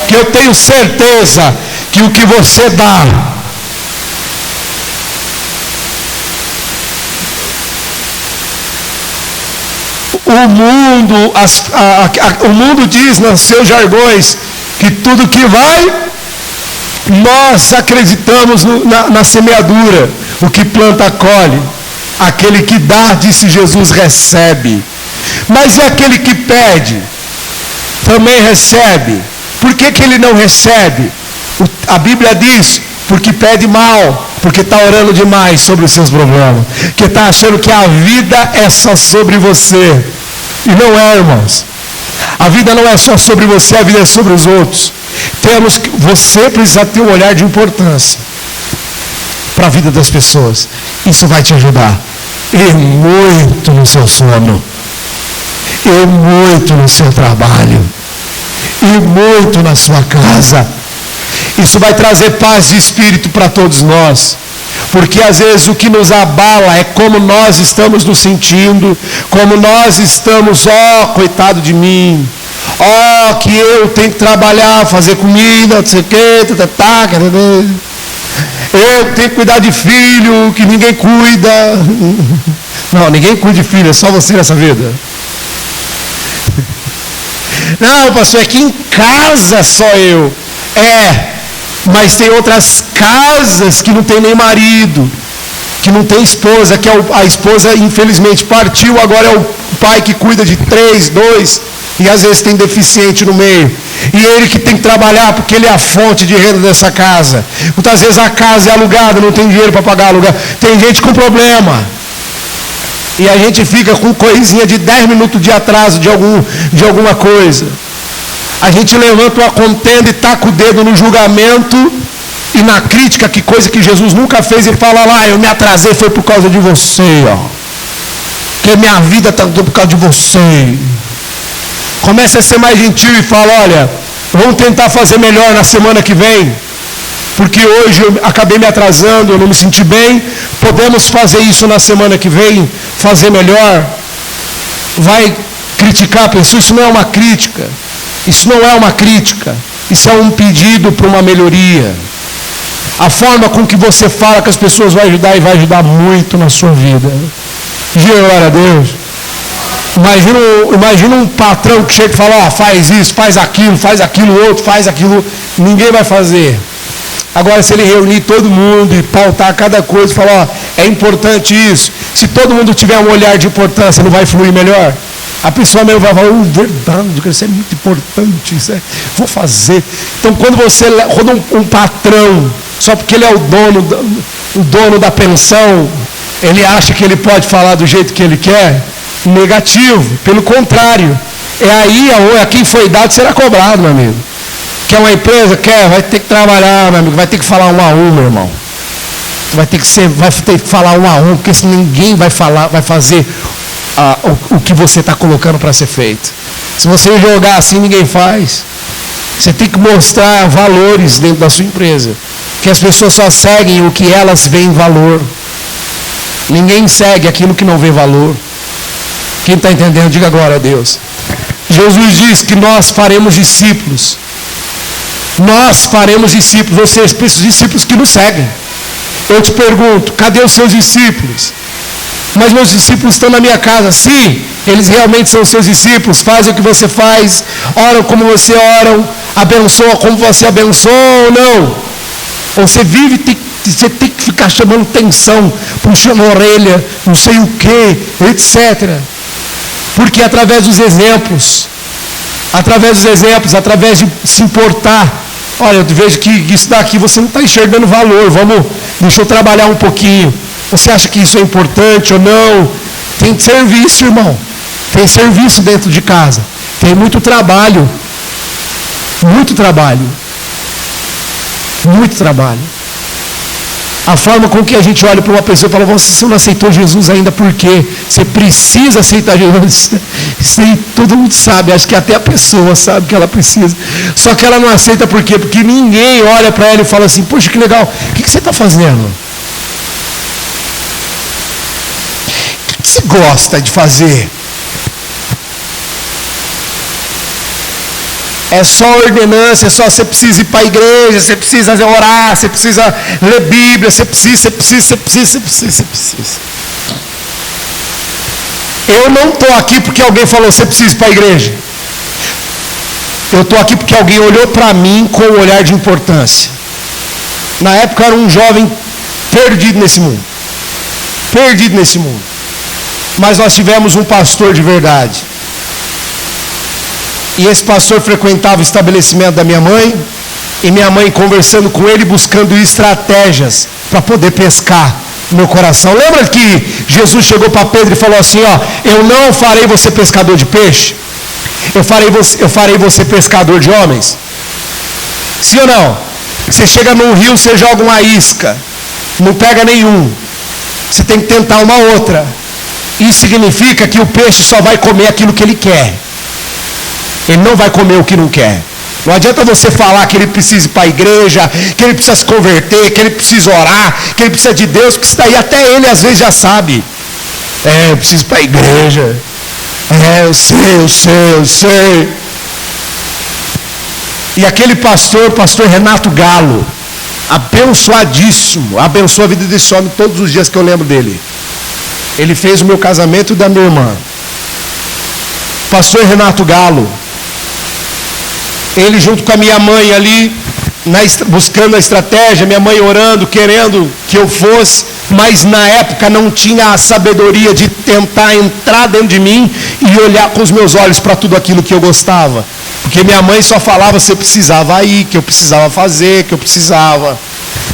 que eu tenho certeza que o que você dá o mundo diz nos seus jargões que tudo que vai, nós acreditamos na semeadura. O que planta colhe, aquele que dá, disse Jesus, recebe. Mas e aquele que pede? Também recebe. Por que ele não recebe? A Bíblia diz, porque pede mal, porque está orando demais sobre os seus problemas, que está achando que a vida é só sobre você. E não é, irmãos. A vida não é só sobre você, a vida é sobre os outros. Você precisa ter um olhar de importância para a vida das pessoas. Isso vai te ajudar. E muito no seu sono. E muito no seu trabalho. E muito na sua casa. Isso vai trazer paz de espírito para todos nós. Porque às vezes o que nos abala é como nós estamos nos sentindo, como nós estamos, coitado de mim, que eu tenho que trabalhar, fazer comida, não sei o quê, eu tenho que cuidar de filho, que ninguém cuida. Não, ninguém cuida de filho, é só você nessa vida. Não, pastor, aqui em casa só eu. Mas tem outras casas que não tem nem marido, que não tem esposa, que a esposa infelizmente partiu, agora é o pai que cuida de 3, 2, e às vezes tem deficiente no meio. E ele que tem que trabalhar porque ele é a fonte de renda dessa casa. Muitas vezes a casa é alugada, não tem dinheiro para pagar aluguel. Tem gente com problema. E a gente fica com coisinha de 10 minutos de atraso de alguma coisa. A gente levanta uma contenda e taca o dedo no julgamento e na crítica, que coisa que Jesus nunca fez, e fala lá, eu me atrasei, foi por causa de você, ó. Que minha vida está por causa de você. Começa a ser mais gentil e fala, olha, vamos tentar fazer melhor na semana que vem, porque hoje eu acabei me atrasando, eu não me senti bem, podemos fazer isso na semana que vem, fazer melhor. Vai criticar a pessoa, isso não é uma crítica, isso não é uma crítica, isso é um pedido para uma melhoria. A forma com que você fala com as pessoas vai ajudar, e vai ajudar muito na sua vida. Glória a Deus. Imagina um patrão que chega e fala, ó, faz isso, faz aquilo outro, faz aquilo, ninguém vai fazer. Agora, se ele reunir todo mundo e pautar cada coisa e falar, ó, é importante isso, se todo mundo tiver um olhar de importância, não vai fluir melhor? A pessoa mesmo vai falar, verdade, isso é muito importante, isso vou fazer. Então, quando um patrão, só porque ele é o dono da pensão, ele acha que ele pode falar do jeito que ele quer, negativo, pelo contrário, é aí a quem foi dado será cobrado, meu amigo. Quer uma empresa? Quer, vai ter que trabalhar, meu amigo, vai ter que falar um a um, meu irmão. Vai ter que falar um a um, porque senão ninguém vai fazer o que você está colocando para ser feito. Se você jogar assim, ninguém faz. Você tem que mostrar valores dentro da sua empresa, que as pessoas só seguem o que elas veem valor. Ninguém segue aquilo que não vê valor. Quem está entendendo, diga glória a Deus. Jesus diz que nós faremos discípulos. Nós faremos discípulos, ou seja, esses discípulos que nos seguem. Eu te pergunto, cadê os seus discípulos? Mas meus discípulos estão na minha casa. Sim, eles realmente são seus discípulos, fazem o que você faz, oram como você ora, abençoam como você abençoa ou não. Ou você vive, você tem que ficar chamando atenção, puxando a orelha, não sei o que, etc. Porque através dos exemplos, através de se importar, olha, eu vejo que isso daqui você não está enxergando valor, deixa eu trabalhar um pouquinho. Você acha que isso é importante ou não? Tem serviço, irmão. Tem serviço dentro de casa. Tem muito trabalho. Muito trabalho. Muito trabalho. A forma com que a gente olha para uma pessoa e fala, você não aceitou Jesus ainda, por quê? Você precisa aceitar Jesus. Isso aí todo mundo sabe, acho que até a pessoa sabe que ela precisa. Só que ela não aceita por quê? Porque ninguém olha para ela e fala assim, poxa, que legal, o que você está fazendo? O que você gosta de fazer? É só ordenança, é só você precisa ir para a igreja, você precisa orar, você precisa ler Bíblia, você precisa. Eu não estou aqui porque alguém falou, você precisa ir para a igreja. Eu estou aqui porque alguém olhou para mim com um olhar de importância. Na época eu era um jovem perdido nesse mundo. Mas nós tivemos um pastor de verdade. E esse pastor frequentava o estabelecimento da minha mãe, e minha mãe conversando com ele, buscando estratégias para poder pescar no meu coração. Lembra que Jesus chegou para Pedro e falou assim, ó, eu não farei você pescador de peixe, eu farei você pescador de homens? Sim ou não? Você chega num rio, você joga uma isca, não pega nenhum, você tem que tentar uma outra. Isso significa que o peixe só vai comer aquilo que ele quer. Ele não vai comer o que não quer. Não adianta você falar que ele precisa ir para a igreja, que ele precisa se converter, que ele precisa orar, que ele precisa de Deus, porque isso daí até ele às vezes já sabe. Eu preciso ir para a igreja. Eu sei. E aquele pastor Renato Galo, abençoadíssimo, abençoa a vida desse homem todos os dias que eu lembro dele. Ele fez o meu casamento e da minha irmã. Pastor Renato Galo, ele junto com a minha mãe ali, buscando a estratégia, minha mãe orando, querendo que eu fosse, mas na época não tinha a sabedoria de tentar entrar dentro de mim e olhar com os meus olhos para tudo aquilo que eu gostava. Porque minha mãe só falava se eu precisava ir, que eu precisava fazer, que eu precisava.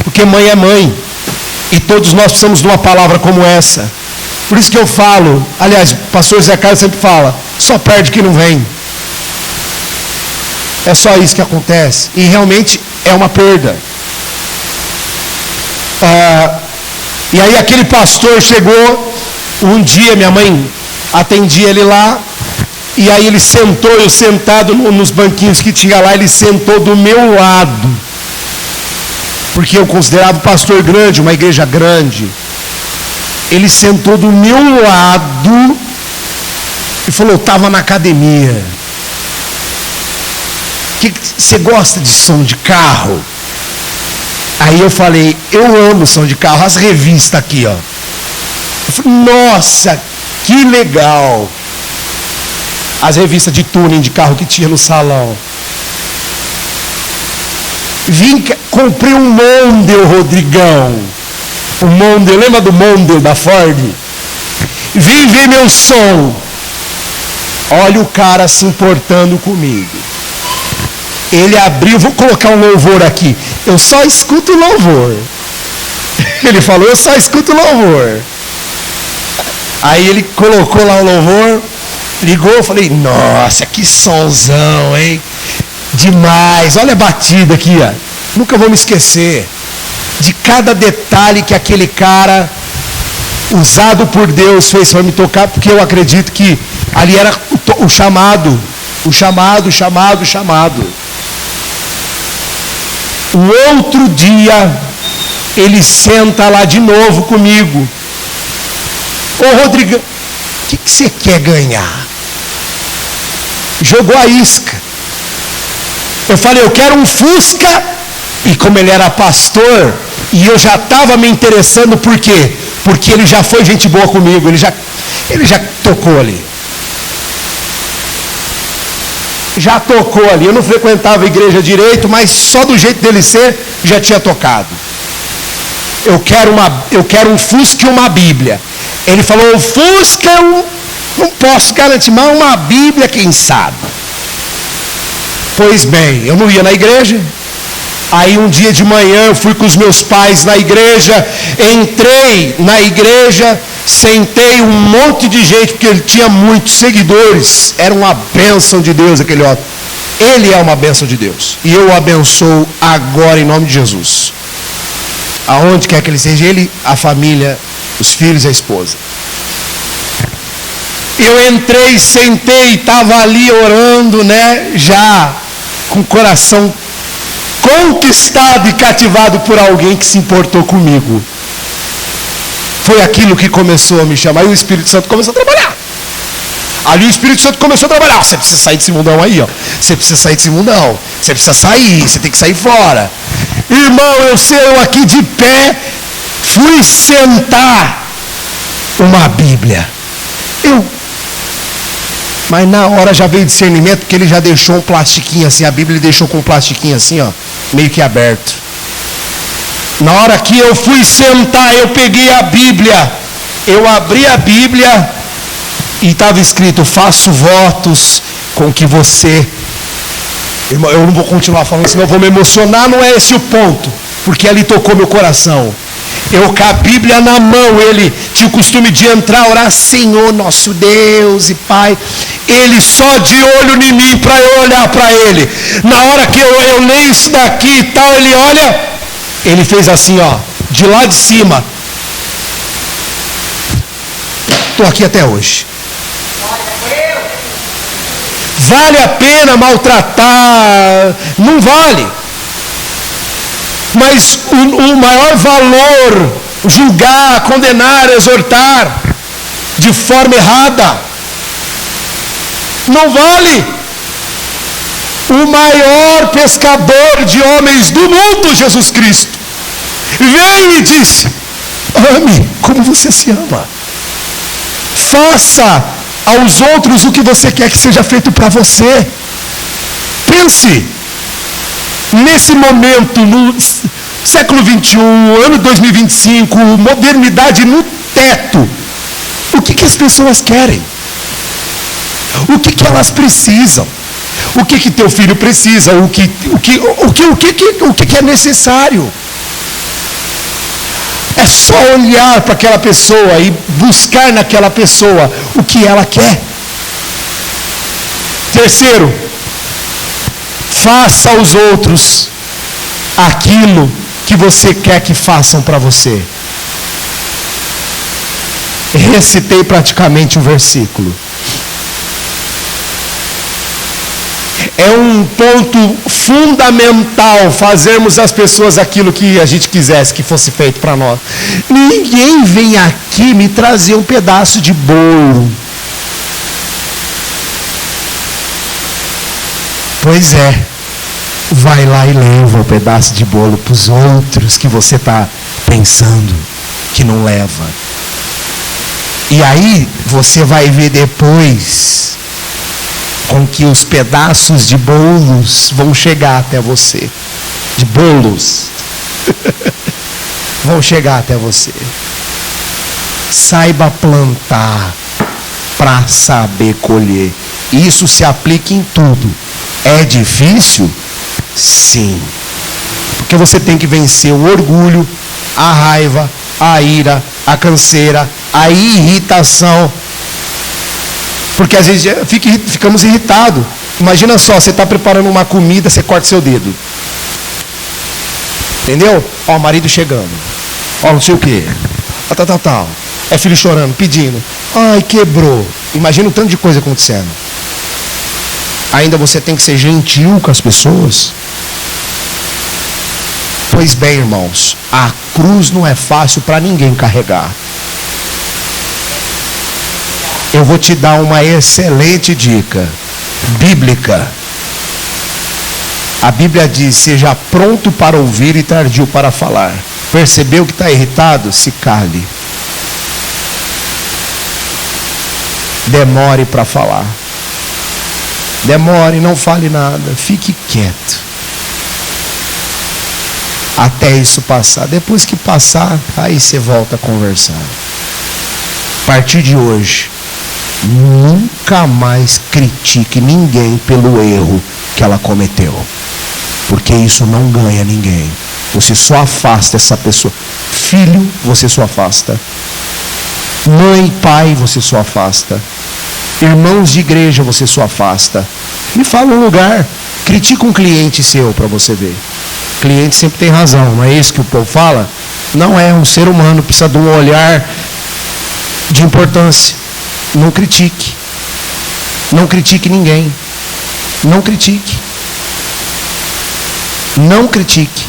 Porque mãe é mãe. E todos nós precisamos de uma palavra como essa. Por isso que eu falo, aliás, o pastor Zé Carlos sempre fala, só perde quem não vem. É só isso que acontece. E realmente é uma perda. E aí aquele pastor chegou, um dia minha mãe atendia ele lá, e aí ele sentou, eu sentado nos banquinhos que tinha lá, ele sentou do meu lado. Porque eu considerava o pastor grande, uma igreja grande. Ele sentou do meu lado e falou, eu estava na academia. Você gosta de som de carro? Aí eu falei, eu amo som de carro, as revistas aqui, ó. Eu falei, nossa, que legal. As revistas de tuning de carro que tinha no salão. Comprei um Mondeo, Rodrigão. O Mondeo, lembra do Mondeo da Ford? Vim ver meu som. Olha o cara se importando comigo. Ele abriu, vou colocar um louvor aqui. Eu só escuto louvor. Ele falou, eu só escuto louvor. Aí ele colocou lá o louvor, ligou, eu falei, nossa, que sonzão, hein? Demais, olha a batida aqui, ó. Nunca vou me esquecer de cada detalhe que aquele cara, usado por Deus, fez para me tocar, porque eu acredito que ali era o chamado. O outro dia, ele senta lá de novo comigo. Ô Rodrigo, o que você quer ganhar? Jogou a isca. Eu falei, eu quero um Fusca. E como ele era pastor, e eu já estava me interessando, por quê? Porque ele já foi gente boa comigo, ele já tocou ali. Já tocou ali. Eu não frequentava a igreja direito, mas só do jeito dele ser, já tinha tocado. Eu quero um Fusca e uma Bíblia. Ele falou, o Fusca eu não posso garantir, mas uma Bíblia, quem sabe? Pois bem, eu não ia na igreja. Aí um dia de manhã eu fui com os meus pais na igreja, entrei na igreja, sentei um monte de gente, porque ele tinha muitos seguidores, era uma bênção de Deus aquele homem. Ele é uma bênção de Deus, e eu o abençoo agora em nome de Jesus. Aonde quer que ele seja, ele, a família, os filhos e a esposa. Eu entrei, sentei, estava ali orando, né, já com o coração conquistado e cativado por alguém que se importou comigo. Foi aquilo que começou a me chamar, e o Espírito Santo começou a trabalhar. Ali o Espírito Santo começou a trabalhar. Você precisa sair desse mundão aí, ó. Você precisa sair desse mundão. Você precisa sair, você tem que sair fora. Irmão, eu aqui de pé, fui sentar uma Bíblia. Mas na hora já veio discernimento, porque ele já deixou um plastiquinho assim, a Bíblia ele deixou com um plastiquinho assim, ó, meio que aberto. Na hora que eu fui sentar, eu peguei a Bíblia, eu abri a Bíblia e estava escrito, faço votos com que você... Irmão, eu não vou continuar falando, senão eu vou me emocionar, não é esse o ponto, porque ali tocou meu coração. Eu com a Bíblia na mão, ele tinha o costume de entrar, orar, Senhor nosso Deus e Pai. Ele só de olho em mim para eu olhar para ele. Na hora que eu leio isso daqui e tal, ele olha, ele fez assim, ó, de lá de cima. Estou aqui até hoje. Vale a pena maltratar? Não vale. Mas o maior valor, julgar, condenar, exortar de forma errada, não vale. O maior pescador de homens do mundo, Jesus Cristo, veio e disse, ame como você se ama. Faça aos outros o que você quer que seja feito para você. Pense. Nesse momento, no século 21, ano 2025, modernidade no teto, o que as pessoas querem? O que elas precisam? O que teu filho precisa? O que é necessário? É só olhar para aquela pessoa e buscar naquela pessoa o que ela quer. Terceiro, faça aos outros aquilo que você quer que façam para você. Recitei praticamente o versículo. É um ponto fundamental fazermos às pessoas aquilo que a gente quisesse que fosse feito para nós. Ninguém vem aqui me trazer um pedaço de bolo. Pois é, vai lá e leva o pedaço de bolo para os outros que você está pensando que não leva. E aí você vai ver depois com que os pedaços de bolos vão chegar até você. De bolos. Vão chegar até você. Saiba plantar para saber colher. Isso se aplica em tudo. É difícil? Sim. Porque você tem que vencer o orgulho, a raiva, a ira, a canseira, a irritação. Porque às vezes ficamos irritados. Imagina só, você está preparando uma comida, você corta seu dedo. Entendeu? Ó, o marido chegando. Ó, não sei o quê. Tal. É filho chorando, pedindo. Ai, quebrou. Imagina o tanto de coisa acontecendo. Ainda você tem que ser gentil com as pessoas. Pois bem, irmãos, a cruz não é fácil para ninguém carregar. Eu vou te dar uma excelente dica bíblica. A Bíblia diz: seja pronto para ouvir e tardio para falar. Percebeu que está irritado? Se cale. Demore para falar. Demore, não fale nada. Fique quieto. Até isso passar. Depois que passar, aí você volta a conversar. A partir de hoje, nunca mais critique ninguém pelo erro que ela cometeu. Porque isso não ganha ninguém. Você só afasta essa pessoa. Filho, você só afasta. Mãe, pai, você só afasta. Irmãos de igreja, você só afasta. Me fala um lugar. Critica um cliente seu para você ver. O cliente sempre tem razão, não é isso que o povo fala? Não é, um ser humano precisa de um olhar de importância. Não critique. Não critique ninguém. Não critique. Não critique.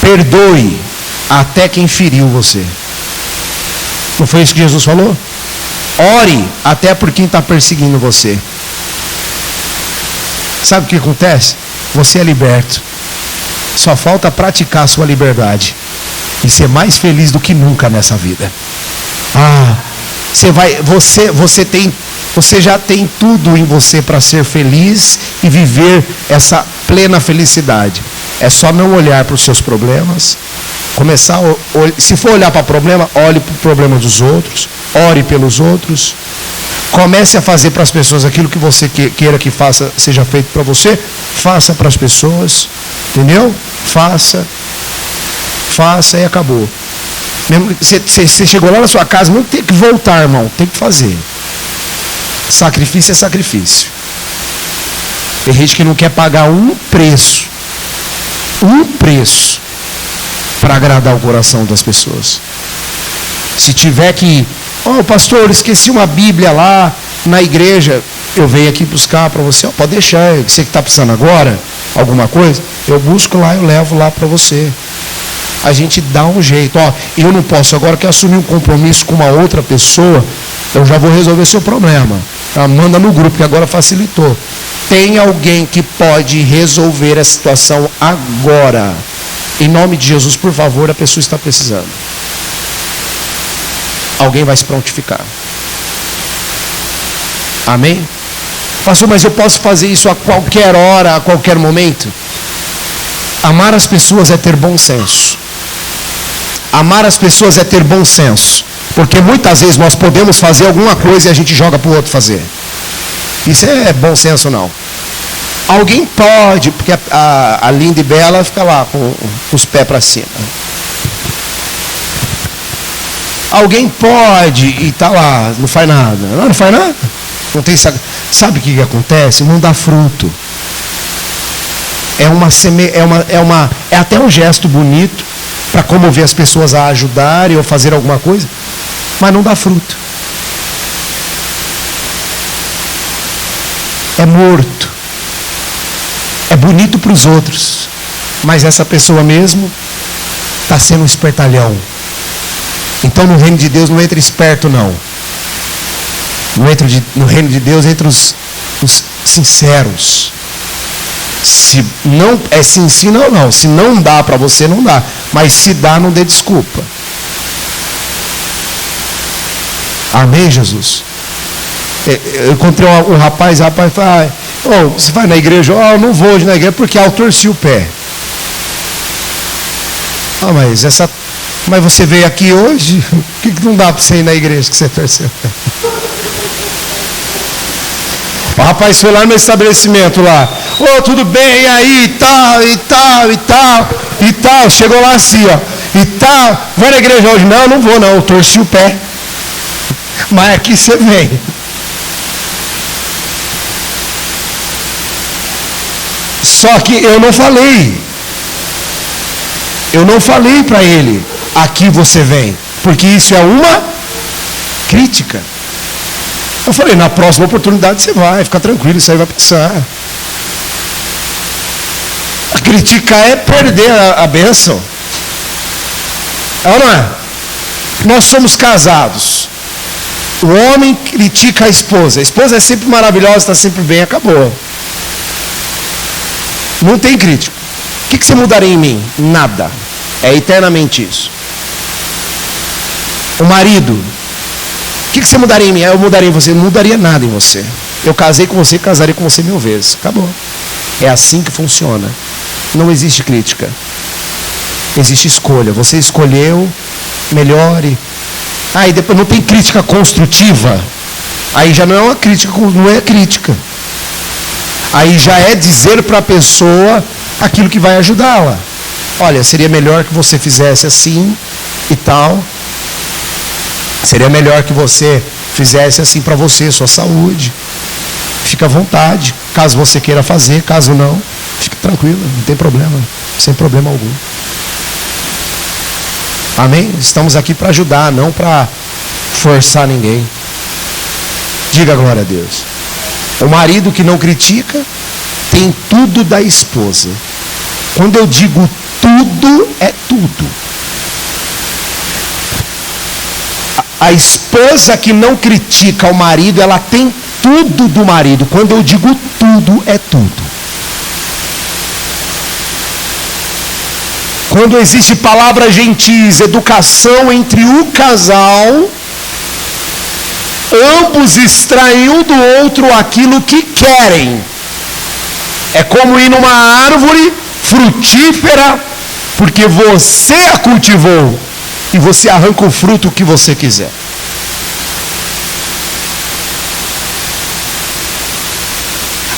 Perdoe até quem feriu você. Não foi isso que Jesus falou? Ore até por quem está perseguindo você. Sabe o que acontece? Você é liberto. Só falta praticar a sua liberdade e ser mais feliz do que nunca nessa vida. Você já tem tudo em você para ser feliz e viver essa plena felicidade. É só não olhar para os seus problemas. Se for olhar para o problema, olhe para o problema dos outros. Ore pelos outros. Comece a fazer para as pessoas aquilo que você queira que faça, seja feito para você. Faça para as pessoas. Entendeu? Faça e acabou. Você chegou lá na sua casa, não tem que voltar, irmão. Tem que fazer. Sacrifício é sacrifício. Tem gente que não quer pagar um preço para agradar o coração das pessoas. Se tiver que, pastor, esqueci uma Bíblia lá na igreja, eu venho aqui buscar para você. Pode deixar, você que está precisando agora, alguma coisa, eu busco lá, eu levo lá para você. A gente dá um jeito. Eu não posso, agora que assumir um compromisso com uma outra pessoa, eu já vou resolver seu problema. Manda no grupo, que agora facilitou. Tem alguém que pode resolver a situação agora. Em nome de Jesus, por favor, a pessoa está precisando. Alguém vai se prontificar. Amém? Pastor, mas eu posso fazer isso a qualquer hora, a qualquer momento? Amar as pessoas é ter bom senso. Amar as pessoas é ter bom senso. Porque muitas vezes nós podemos fazer alguma coisa e a gente joga para o outro fazer. Isso é bom senso, não. Alguém pode, porque a linda e bela fica lá com os pés para cima. Alguém pode e tá lá, não faz nada. Não faz nada. Não tem, sabe o que acontece? Não dá fruto. É até um gesto bonito para comover as pessoas a ajudarem ou fazer alguma coisa, mas não dá fruto. É morto. É bonito para os outros, mas essa pessoa mesmo está sendo um espertalhão. Então no reino de Deus não entra esperto, não. No reino de Deus entra os sinceros. Se não é sim, sim, não, não. Se não dá para você, não dá. Mas se dá, não dê desculpa. Amém, Jesus? Eu encontrei um rapaz fala, você vai na igreja? Eu não vou hoje na igreja porque eu torci o pé. Mas você veio aqui hoje? Por que não dá para você ir na igreja que você torceu o pé? O rapaz foi lá no meu estabelecimento lá. Tudo bem, e aí, e tal. Chegou lá assim, e tal. Vai na igreja hoje? Não vou não, eu torci o pé. Mas aqui você vem. Só que eu não falei para ele, aqui você vem, porque isso é uma crítica. Eu falei, na próxima oportunidade você vai, fica tranquilo, isso aí vai passar. Criticar é perder a bênção. É ou não é? Nós somos casados. O homem critica a esposa é sempre maravilhosa, está sempre bem, acabou. Não tem crítica. O que você mudaria em mim? Nada. É eternamente isso. O marido, o que você mudaria em mim? Eu mudaria em você. Não mudaria nada em você. Eu casei com você, casaria com você 1000 vezes. Acabou. É assim que funciona. Não existe crítica. Existe escolha. Você escolheu, melhore. E depois não tem crítica construtiva. Aí já não é uma crítica, não é crítica. Aí já é dizer para a pessoa aquilo que vai ajudá-la. Olha, seria melhor que você fizesse assim e tal. Seria melhor que você fizesse assim para você, sua saúde. Fica à vontade, caso você queira fazer, caso não, fique tranquilo, não tem problema, sem problema algum. Amém? Estamos aqui para ajudar, não para forçar ninguém. Diga glória a Deus. O marido que não critica tem tudo da esposa. Quando eu digo tudo, é tudo. A esposa que não critica o marido, ela tem tudo do marido. Quando eu digo tudo, é tudo. Quando existe palavras gentis, educação entre o casal, ambos extraem um do outro aquilo que querem. É como ir numa árvore frutífera, porque você a cultivou, e você arranca o fruto que você quiser.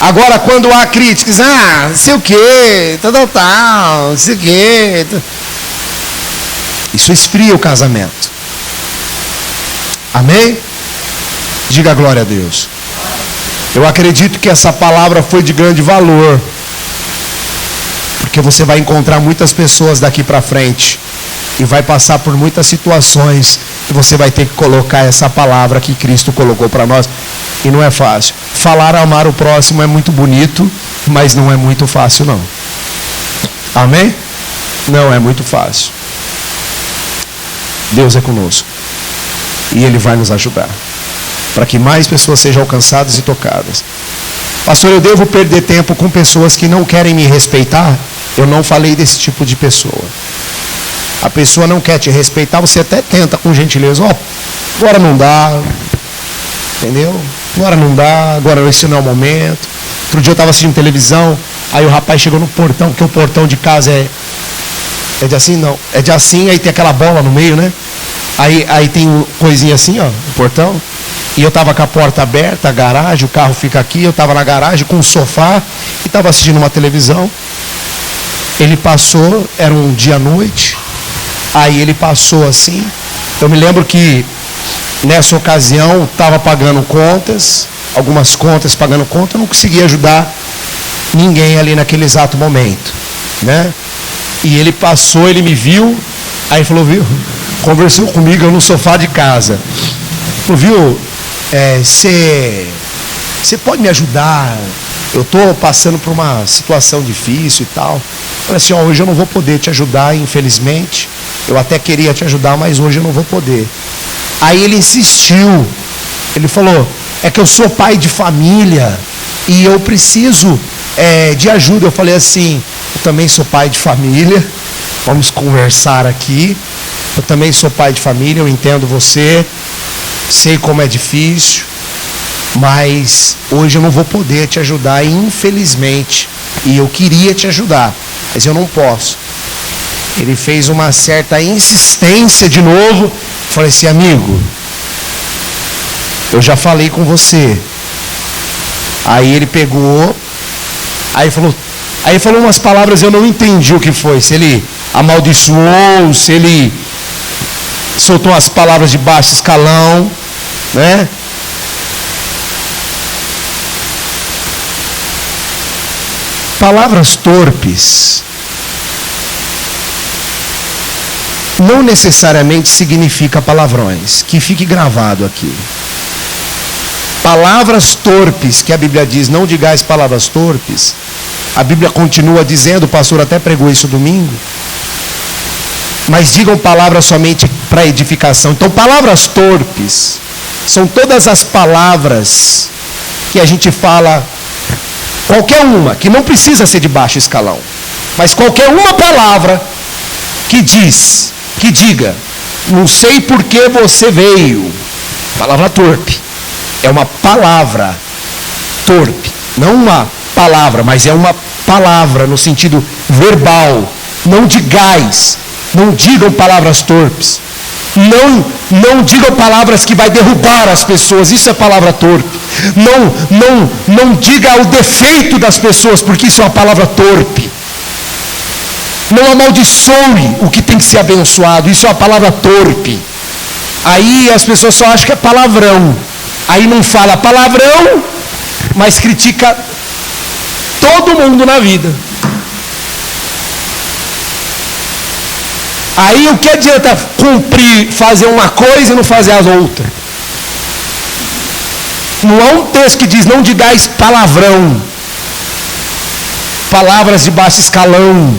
Agora, quando há críticas, não sei o que, tal, não sei o que, isso esfria o casamento. Amém? Diga glória a Deus. Eu acredito que essa palavra foi de grande valor, porque você vai encontrar muitas pessoas daqui para frente e vai passar por muitas situações e você vai ter que colocar essa palavra que Cristo colocou para nós, e não é fácil. Falar amar o próximo é muito bonito, mas não é muito fácil não. Amém? Não é muito fácil. Deus é conosco e Ele vai nos ajudar para que mais pessoas sejam alcançadas e tocadas. Pastor, eu devo perder tempo com pessoas que não querem me respeitar? Eu não falei desse tipo de pessoa. A pessoa não quer te respeitar, você até tenta com gentileza. Agora não dá, entendeu? Agora não dá, agora esse não é o momento. Outro dia eu estava assistindo televisão, aí o rapaz chegou no portão, porque o portão de casa é de assim, não, é de assim, aí tem aquela bola no meio, né? Aí tem coisinha assim, o portão. E eu estava com a porta aberta, a garagem, o carro fica aqui, eu estava na garagem com um sofá e estava assistindo uma televisão. Ele passou, era um dia à noite, aí ele passou assim, Eu me lembro que nessa ocasião estava pagando contas, algumas contas pagando conta, eu não conseguia ajudar ninguém ali naquele exato momento, né? E ele passou, ele me viu, aí falou, viu, conversou comigo no sofá de casa. Falou, viu, você pode me ajudar? Eu estou passando por uma situação difícil e tal. Falei assim, hoje eu não vou poder te ajudar, infelizmente. Eu até queria te ajudar, mas hoje eu não vou poder. Aí ele insistiu. Ele falou, é que eu sou pai de família e eu preciso de ajuda. Eu falei assim, eu também sou pai de família, vamos conversar aqui. Eu também sou pai de família, eu entendo você, sei como é difícil, mas hoje eu não vou poder te ajudar, infelizmente. E eu queria te ajudar, mas eu não posso. Ele fez uma certa insistência de novo. Falei assim, amigo, eu já falei com você. Aí ele pegou, aí falou umas palavras, eu não entendi o que foi. Se ele amaldiçoou, se ele soltou as palavras de baixo escalão, né? Palavras torpes não necessariamente significa palavrões, que fique gravado aqui. Palavras torpes, que a Bíblia diz, não digais palavras torpes, a Bíblia continua dizendo, o pastor até pregou isso domingo, mas digam palavras somente para edificação. Então, palavras torpes são todas as palavras que a gente fala, qualquer uma, que não precisa ser de baixo escalão, mas qualquer uma palavra que diga, não sei por que você veio. Palavra torpe. É uma palavra torpe. Não uma palavra, mas é uma palavra no sentido verbal. Não digais. Não digam palavras torpes. Não digam palavras que vai derrubar as pessoas. Isso é palavra torpe. Não diga o defeito das pessoas, porque isso é uma palavra torpe. Não amaldiçoe o que tem que ser abençoado. Isso é uma palavra torpe. Aí as pessoas só acham que é palavrão. Aí não fala palavrão, mas critica todo mundo na vida. Aí o que adianta cumprir, fazer uma coisa e não fazer as outras? Não há um texto que diz, não digais palavrão, palavras de baixo escalão.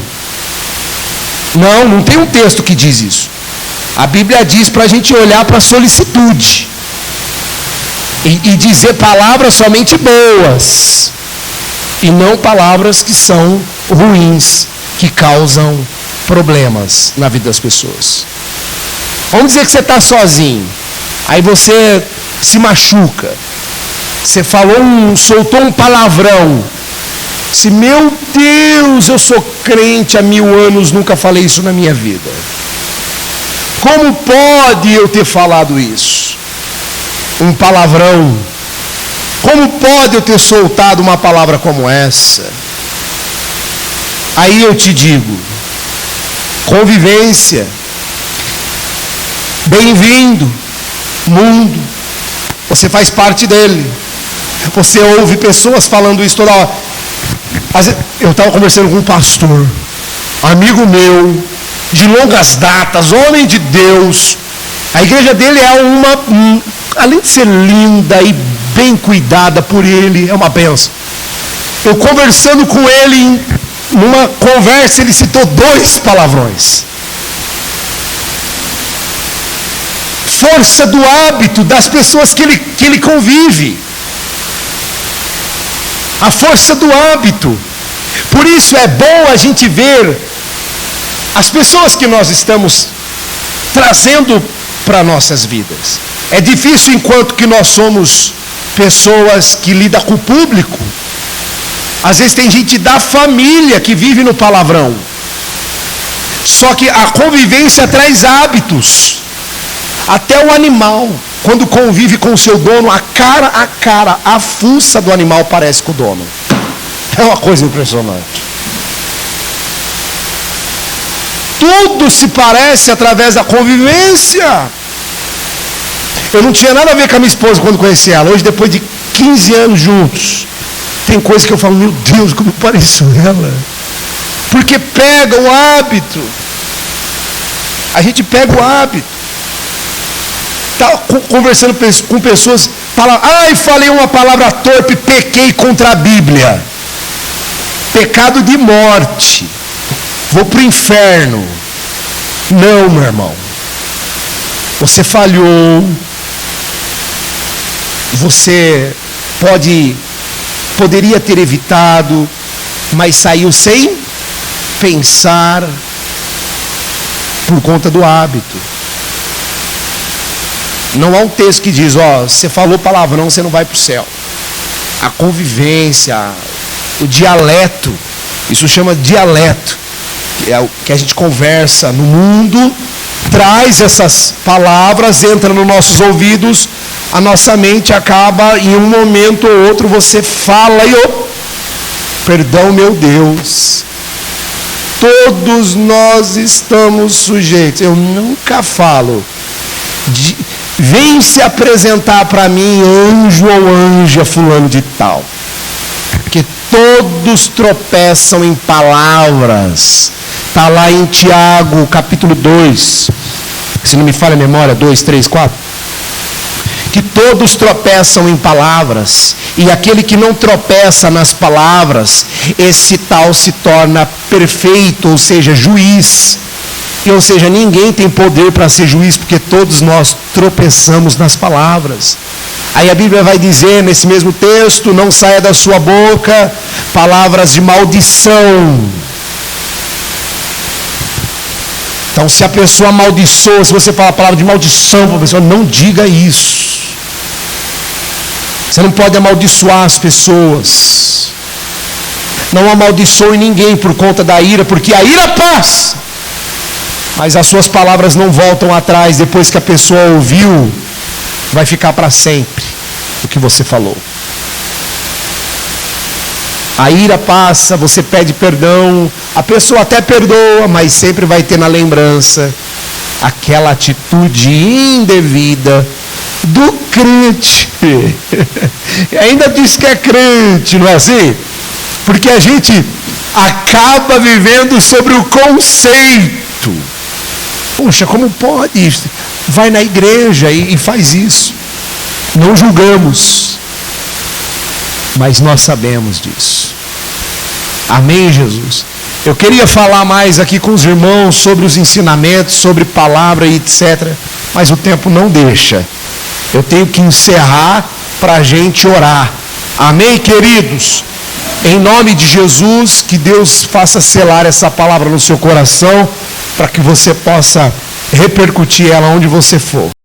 Não tem um texto que diz isso. A Bíblia diz para a gente olhar para a solicitude e dizer palavras somente boas e não palavras que são ruins, que causam problemas na vida das pessoas. Vamos dizer que você está sozinho, aí você se machuca, você soltou um palavrão. Se, meu Deus, eu sou crente há 1000 anos, nunca falei isso na minha vida. Como pode eu ter falado isso? Um palavrão. Como pode eu ter soltado uma palavra como essa? Aí eu te digo, convivência. Bem-vindo, mundo. Você faz parte dele. Você ouve pessoas falando isso toda hora. Eu estava conversando com um pastor, amigo meu, de longas datas, homem de Deus. A igreja dele é além de ser linda e bem cuidada por ele, é uma bênção. Eu conversando com ele, numa conversa, ele citou 2 palavrões. Força do hábito das pessoas que ele convive. A força do hábito. Por isso é bom a gente ver as pessoas que nós estamos trazendo para nossas vidas. É difícil enquanto que nós somos pessoas que lidam com o público. Às vezes tem gente da família que vive no palavrão. Só que a convivência traz hábitos. Até o animal, quando convive com o seu dono, a cara, a fuça do animal parece com o dono. É uma coisa impressionante. Tudo se parece através da convivência. Eu não tinha nada a ver com a minha esposa quando conheci ela. Hoje, depois de 15 anos juntos, tem coisa que eu falo, meu Deus, como eu pareço ela. Porque pega o hábito. A gente pega o hábito. Está conversando com pessoas, fala, falei uma palavra torpe, pequei contra a Bíblia. Pecado de morte. Vou para o inferno. Não, meu irmão. Você falhou. Você poderia ter evitado, mas saiu sem pensar por conta do hábito. Não há um texto que diz, você falou palavrão, você não vai para o céu. A convivência, o dialeto, isso chama dialeto, que é o que a gente conversa no mundo, traz essas palavras, entra nos nossos ouvidos, a nossa mente acaba, em um momento ou outro, você fala e perdão, meu Deus. Todos nós estamos sujeitos. Eu nunca falo. Vem se apresentar para mim, anjo ou anja, fulano de tal. Porque todos tropeçam em palavras. Está lá em Tiago, capítulo 2. Se não me falha a memória, 2, 3, 4. Que todos tropeçam em palavras, e aquele que não tropeça nas palavras, esse tal se torna perfeito, ou seja, juiz. Ou seja, ninguém tem poder para ser juiz, porque todos nós tropeçamos nas palavras. Aí a Bíblia vai dizer nesse mesmo texto, não saia da sua boca palavras de maldição. Então, se a pessoa amaldiçoa, se você falar a palavra de maldição para a pessoa, não diga isso. Você não pode amaldiçoar as pessoas. Não amaldiçoe ninguém por conta da ira, porque a ira passa. Mas as suas palavras não voltam atrás. Depois que a pessoa ouviu, vai ficar para sempre o que você falou. A ira passa, você pede perdão, a pessoa até perdoa, mas sempre vai ter na lembrança aquela atitude indevida do crente. E ainda diz que é crente, não é assim? Porque a gente acaba vivendo sobre o conceito. Poxa, como pode? Vai na igreja e faz isso. Não julgamos, mas nós sabemos disso. Amém, Jesus? Eu queria falar mais aqui com os irmãos sobre os ensinamentos, sobre palavra e etc. Mas o tempo não deixa. Eu tenho que encerrar para a gente orar. Amém, queridos? Em nome de Jesus, que Deus faça selar essa palavra no seu coração, para que você possa repercutir ela onde você for.